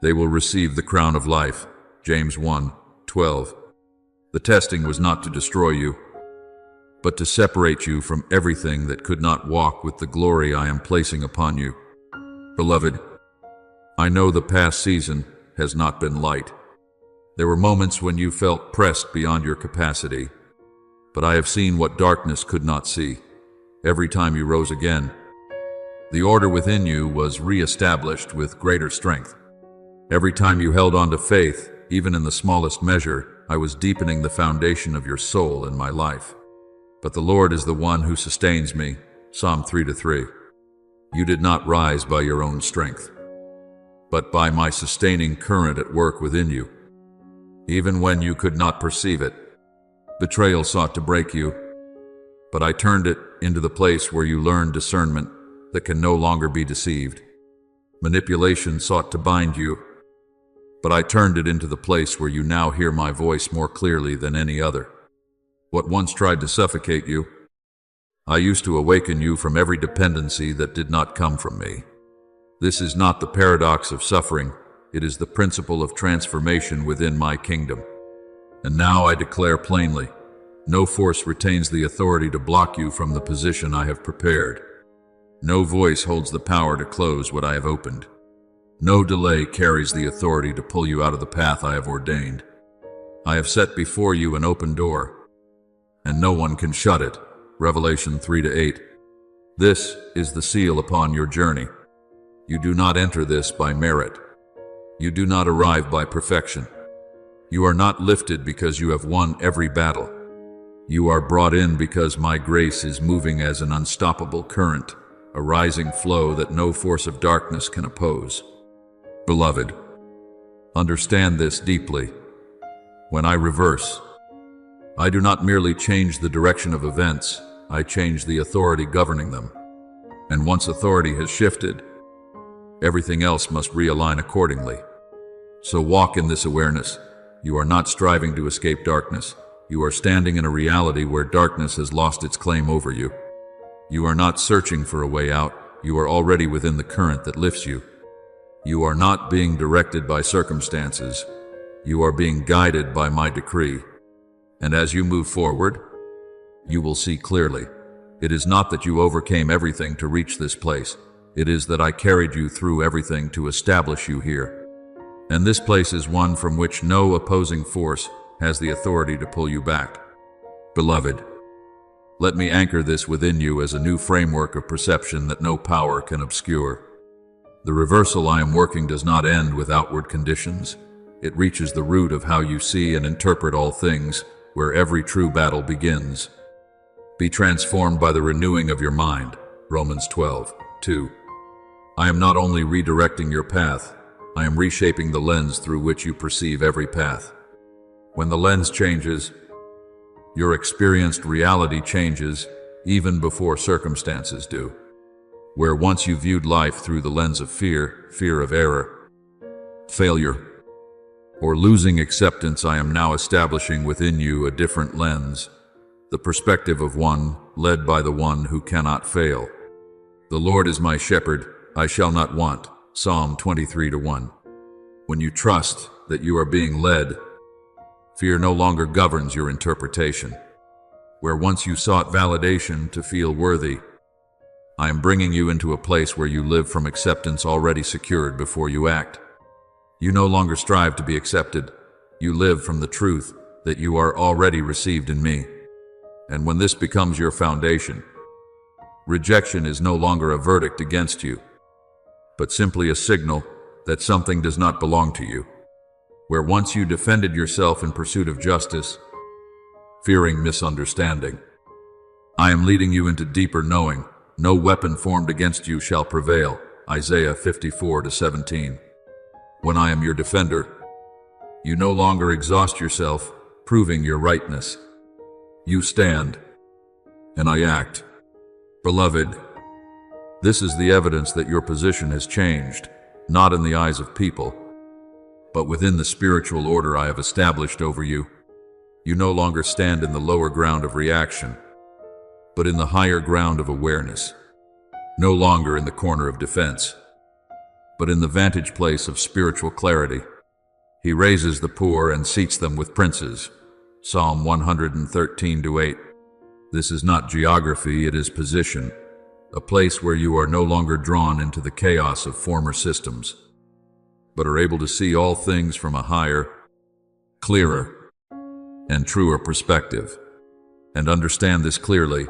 they will receive the crown of life. James 1:12. The testing was not to destroy you, but to separate you from everything that could not walk with the glory I am placing upon you. Beloved, I know the past season has not been light. There were moments when you felt pressed beyond your capacity, but I have seen what darkness could not see. Every time you rose again, the order within you was re-established with greater strength. Every time you held on to faith, even in the smallest measure, I was deepening the foundation of your soul in my life. But the Lord is the one who sustains me. Psalm 3:3. You did not rise by your own strength, but by my sustaining current at work within you. Even when you could not perceive it, betrayal sought to break you, but I turned it into the place where you learn discernment that can no longer be deceived. Manipulation sought to bind you, but I turned it into the place where you now hear my voice more clearly than any other. What once tried to suffocate you, I used to awaken you from every dependency that did not come from me. This is not the paradox of suffering, it is the principle of transformation within my kingdom. And now I declare plainly, no force retains the authority to block you from the position I have prepared. No voice holds the power to close what I have opened. No delay carries the authority to pull you out of the path I have ordained. I have set before you an open door, and no one can shut it. Revelation 3-8. This is the seal upon your journey. You do not enter this by merit. You do not arrive by perfection. You are not lifted because you have won every battle. You are brought in because my grace is moving as an unstoppable current, a rising flow that no force of darkness can oppose. Beloved, understand this deeply. When I reverse, I do not merely change the direction of events, I change the authority governing them. And once authority has shifted, everything else must realign accordingly. So walk in this awareness. You are not striving to escape darkness. You are standing in a reality where darkness has lost its claim over you. You are not searching for a way out. You are already within the current that lifts you. You are not being directed by circumstances. You are being guided by my decree. And as you move forward, you will see clearly. It is not that you overcame everything to reach this place. It is that I carried you through everything to establish you here. And this place is one from which no opposing force has the authority to pull you back. Beloved, let me anchor this within you as a new framework of perception that no power can obscure. The reversal I am working does not end with outward conditions. It reaches the root of how you see and interpret all things, where every true battle begins. Be transformed by the renewing of your mind. Romans 12:2. I am not only redirecting your path, I am reshaping the lens through which you perceive every path. When the lens changes, your experienced reality changes even before circumstances do. Where once you viewed life through the lens of fear of error, failure, or losing acceptance, I am now establishing within you a different lens, the perspective of one led by the one who cannot fail. The Lord is my shepherd, I shall not want. Psalm 23:1. When you trust that you are being led, fear no longer governs your interpretation. Where once you sought validation to feel worthy, I am bringing you into a place where you live from acceptance already secured before you act. You no longer strive to be accepted. You live from the truth that you are already received in me. And when this becomes your foundation, rejection is no longer a verdict against you, but simply a signal that something does not belong to you. Where once you defended yourself in pursuit of justice, fearing misunderstanding, I am leading you into deeper knowing. No weapon formed against you shall prevail. Isaiah 54:17. When I am your defender, you no longer exhaust yourself, proving your rightness. You stand, and I act. Beloved, this is the evidence that your position has changed, not in the eyes of people, but within the spiritual order I have established over you. You no longer stand in the lower ground of reaction, but in the higher ground of awareness. No longer in the corner of defense, but in the vantage place of spiritual clarity. He raises the poor and seats them with princes. Psalm 113:8. This is not geography, it is position, a place where you are no longer drawn into the chaos of former systems, but are able to see all things from a higher, clearer, and truer perspective. And understand this clearly.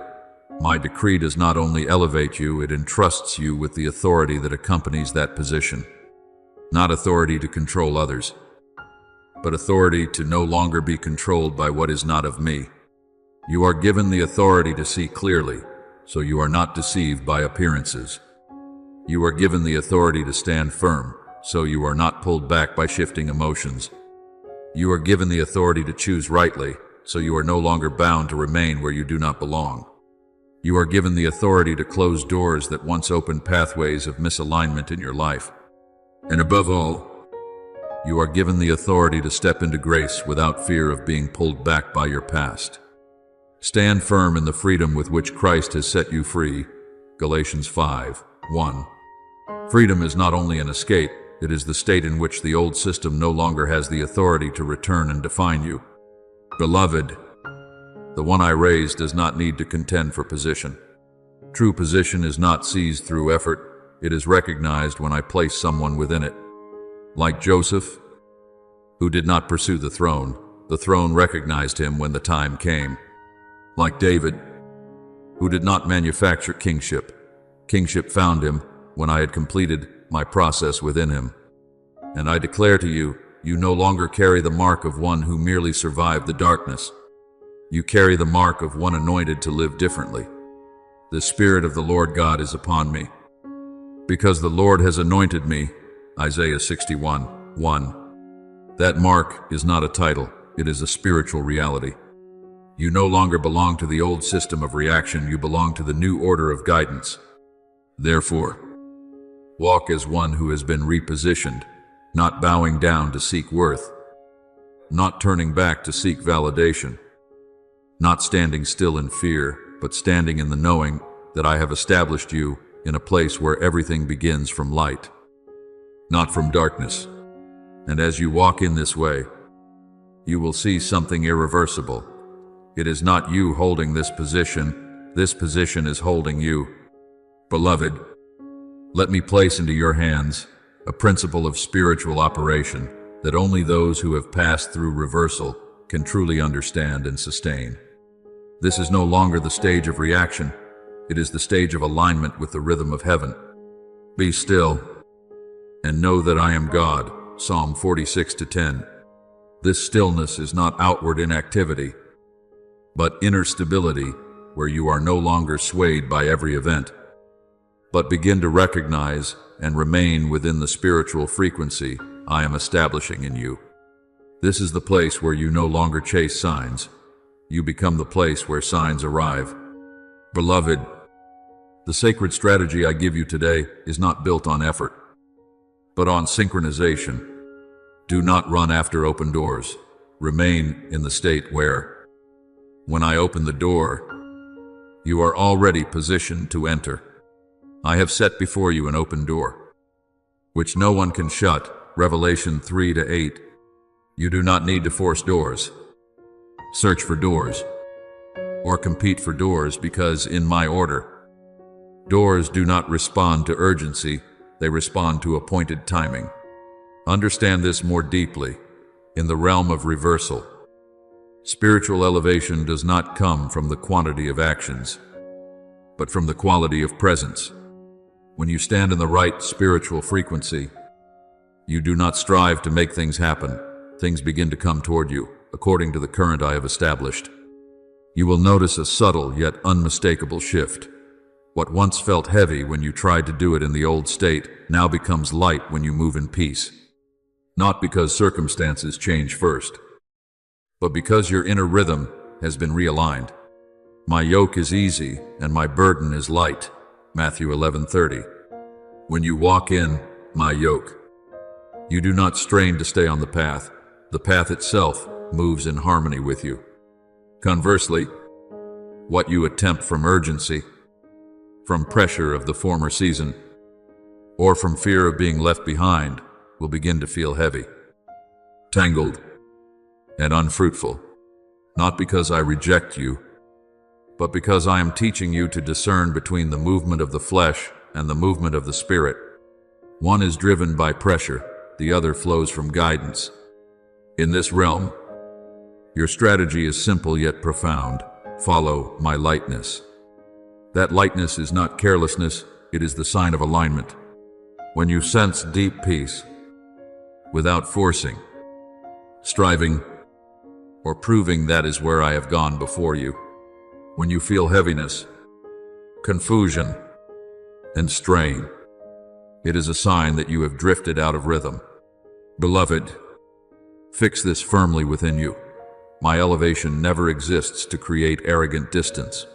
My decree does not only elevate you, it entrusts you with the authority that accompanies that position. Not authority to control others, but authority to no longer be controlled by what is not of me. You are given the authority to see clearly, so you are not deceived by appearances. You are given the authority to stand firm, so you are not pulled back by shifting emotions. You are given the authority to choose rightly, so you are no longer bound to remain where you do not belong. You are given the authority to close doors that once opened pathways of misalignment in your life. And above all, you are given the authority to step into grace without fear of being pulled back by your past. Stand firm in the freedom with which Christ has set you free. Galatians 5:1. Freedom is not only an escape, it is the state in which the old system no longer has the authority to return and define you. Beloved, the one I raise does not need to contend for position. True position is not seized through effort, it is recognized when I place someone within it. Like Joseph, who did not pursue the throne recognized him when the time came. Like David, who did not manufacture kingship found him when I had completed my process within him. And I declare to you, you no longer carry the mark of one who merely survived the darkness. You carry the mark of one anointed to live differently. The Spirit of the Lord God is upon me, because the Lord has anointed me. Isaiah 61:1. That mark is not a title, it is a spiritual reality. You no longer belong to the old system of reaction, you belong to the new order of guidance. Therefore, walk as one who has been repositioned, not bowing down to seek worth, not turning back to seek validation, not standing still in fear, but standing in the knowing that I have established you in a place where everything begins from light, not from darkness. And as you walk in this way, you will see something irreversible. It is not you holding this position, This position is holding you. Beloved, let me place into your hands a principle of spiritual operation that only those who have passed through reversal can truly understand and sustain. This is no longer the stage of reaction. It is the stage of alignment with the rhythm of heaven. Be still and know that I am God. Psalm 46:10. This stillness is not outward inactivity, but inner stability, where you are no longer swayed by every event, but begin to recognize and remain within the spiritual frequency I am establishing in you. This is the place where you no longer chase signs. You become the place where signs arrive. Beloved, the sacred strategy I give you today is not built on effort, but on synchronization. Do not run after open doors. Remain in the state where, when I open the door, you are already positioned to enter. I have set before you an open door, which no one can shut. Revelation 3:8. You do not need to force doors, search for doors, or compete for doors, because in my order, doors do not respond to urgency, they respond to appointed timing. Understand this more deeply. In the realm of reversal, spiritual elevation does not come from the quantity of actions, but from the quality of presence. When you stand in the right spiritual frequency, you do not strive to make things happen. Things begin to come toward you, according to the current I have established. You will notice a subtle yet unmistakable shift. What once felt heavy when you tried to do it in the old state now becomes light when you move in peace. Not because circumstances change first, but because your inner rhythm has been realigned. My yoke is easy and my burden is light. Matthew 11:30. When you walk in my yoke, you do not strain to stay on the path. The path itself moves in harmony with you. Conversely, what you attempt from urgency, from pressure of the former season, or from fear of being left behind, will begin to feel heavy, tangled, and unfruitful. Not because I reject you, but because I am teaching you to discern between the movement of the flesh and the movement of the spirit. One is driven by pressure, the other flows from guidance. In this realm, your strategy is simple yet profound. Follow my lightness. That lightness is not carelessness, it is the sign of alignment. When you sense deep peace, without forcing, striving, or proving, that is where I have gone before you. When you feel heaviness, confusion, and strain, it is a sign that you have drifted out of rhythm. Beloved, fix this firmly within you. My elevation never exists to create arrogant distance,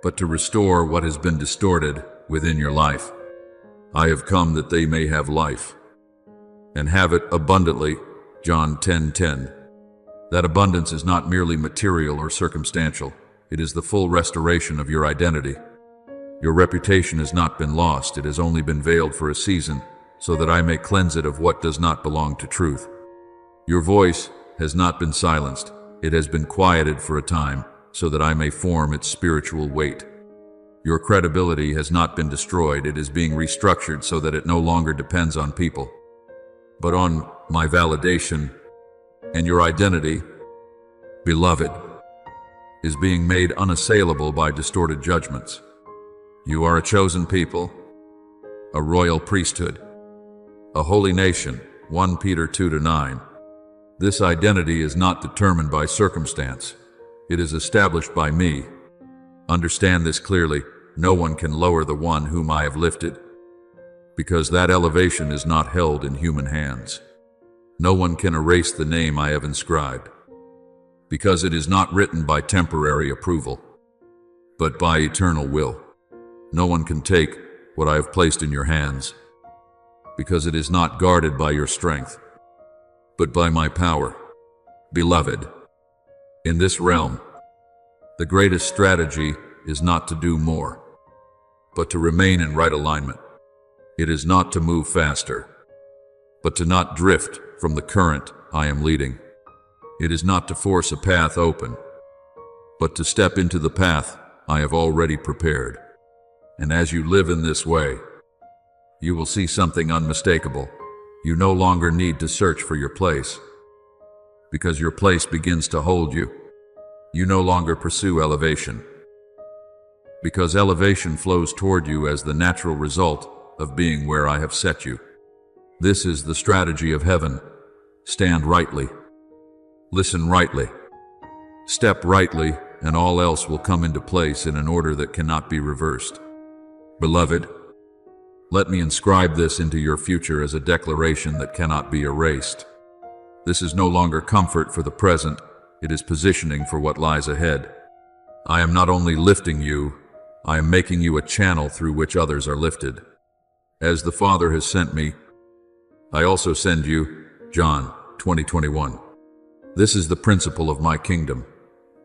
but to restore what has been distorted within your life. I have come that they may have life, and have it abundantly. John 10:10. That abundance is not merely material or circumstantial. It is the full restoration of your identity. Your reputation has not been lost, it has only been veiled for a season, so that I may cleanse it of what does not belong to truth. Your voice has not been silenced, it has been quieted for a time, so that I may form its spiritual weight. Your credibility has not been destroyed, it is being restructured so that it no longer depends on people, but on my validation. And your identity, beloved, is being made unassailable by distorted judgments. You are a chosen people, a royal priesthood, a holy nation. 1 Peter 2:9. This identity is not determined by circumstance. It is established by me. Understand this clearly. No one can lower the one whom I have lifted, because that elevation is not held in human hands. No one can erase the name I have inscribed, because it is not written by temporary approval, but by eternal will. No one can take what I have placed in your hands, because it is not guarded by your strength, but by my power. Beloved, in this realm, the greatest strategy is not to do more, but to remain in right alignment. It is not to move faster, but to not drift from the current I am leading. It is not to force a path open, but to step into the path I have already prepared. And as you live in this way, you will see something unmistakable. You no longer need to search for your place, because your place begins to hold you. You no longer pursue elevation, because elevation flows toward you as the natural result of being where I have set you. This is the strategy of heaven. Stand rightly. Listen rightly. Step rightly, and all else will come into place in an order that cannot be reversed. Beloved, let me inscribe this into your future as a declaration that cannot be erased. This is no longer comfort for the present, it is positioning for what lies ahead. I am not only lifting you, I am making you a channel through which others are lifted. As the Father has sent me, I also send you. John 20:21. This is the principle of my kingdom.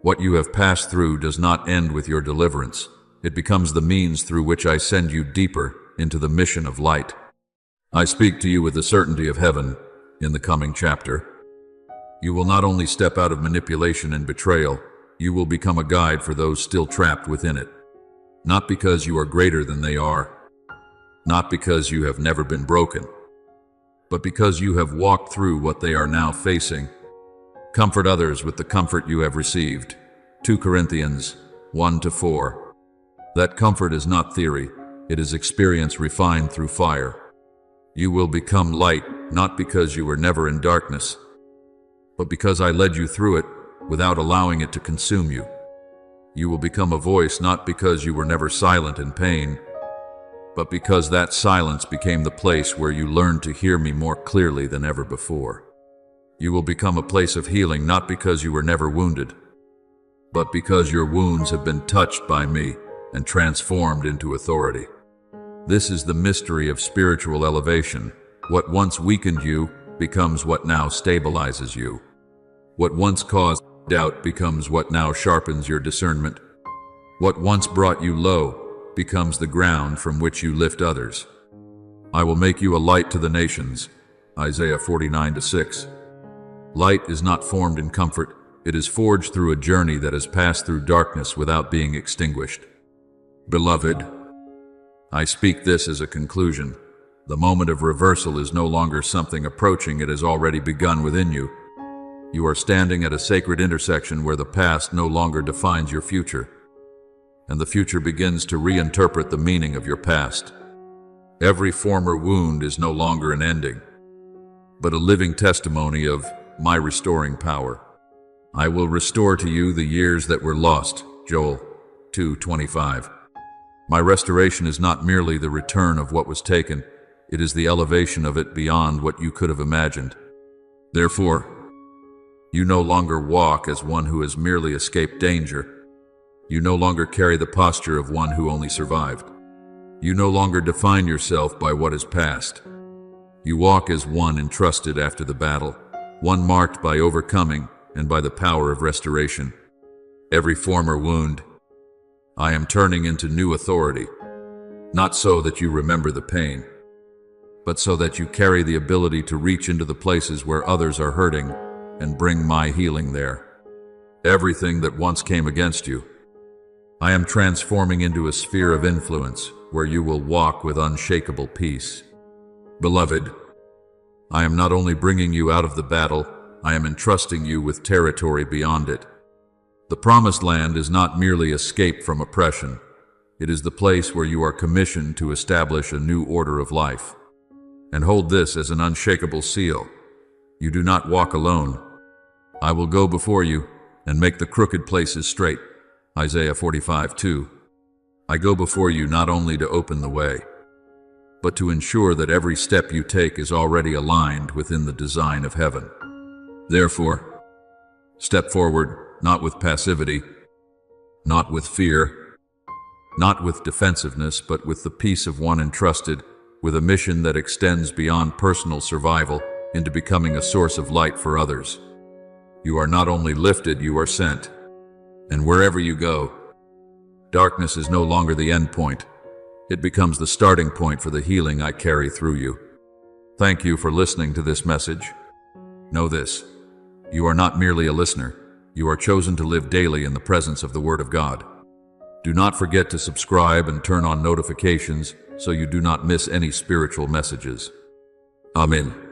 What you have passed through does not end with your deliverance. It becomes the means through which I send you deeper into the mission of light. I speak to you with the certainty of heaven in the coming chapter. You will not only step out of manipulation and betrayal, you will become a guide for those still trapped within it. Not because you are greater than they are, not because you have never been broken, but because you have walked through what they are now facing. Comfort others with the comfort you have received. 2 Corinthians 1-4. That comfort is not theory, it is experience refined through fire. You will become light, not because you were never in darkness, but because I led you through it without allowing it to consume you. You will become a voice not because you were never silent in pain, but because that silence became the place where you learned to hear me more clearly than ever before. You will become a place of healing not because you were never wounded, but because your wounds have been touched by me and transformed into authority. This is the mystery of spiritual elevation. What once weakened you becomes what now stabilizes you. What once caused doubt becomes what now sharpens your discernment. What once brought you low becomes the ground from which you lift others. I will make you a light to the nations. Isaiah 49:6. Light is not formed in comfort. It is forged through a journey that has passed through darkness without being extinguished. Beloved, I speak this as a conclusion. The moment of reversal is no longer something approaching, it has already begun within you. You are standing at a sacred intersection where the past no longer defines your future, and the future begins to reinterpret the meaning of your past. Every former wound is no longer an ending, but a living testimony of my restoring power. I will restore to you the years that were lost. Joel 2:25. My restoration is not merely the return of what was taken, it is the elevation of it beyond what you could have imagined. Therefore, you no longer walk as one who has merely escaped danger. You no longer carry the posture of one who only survived. You no longer define yourself by what is past. You walk as one entrusted after the battle, one marked by overcoming and by the power of restoration. Every former wound, I am turning into new authority, not so that you remember the pain, but so that you carry the ability to reach into the places where others are hurting and bring my healing there. Everything that once came against you, I am transforming into a sphere of influence where you will walk with unshakable peace. Beloved, I am not only bringing you out of the battle, I am entrusting you with territory beyond it. The promised land is not merely escape from oppression. It is the place where you are commissioned to establish a new order of life. And hold this as an unshakable seal. You do not walk alone. I will go before you and make the crooked places straight. Isaiah 45:2. I go before you not only to open the way, but to ensure that every step you take is already aligned within the design of heaven. Therefore, step forward, not with passivity, not with fear, not with defensiveness, but with the peace of one entrusted with a mission that extends beyond personal survival into becoming a source of light for others. You are not only lifted, you are sent. And wherever you go, darkness is no longer the end point. It becomes the starting point for the healing I carry through you. Thank you for listening to this message. Know this, you are not merely a listener. You are chosen to live daily in the presence of the Word of God. Do not forget to subscribe and turn on notifications so you do not miss any spiritual messages. Amen.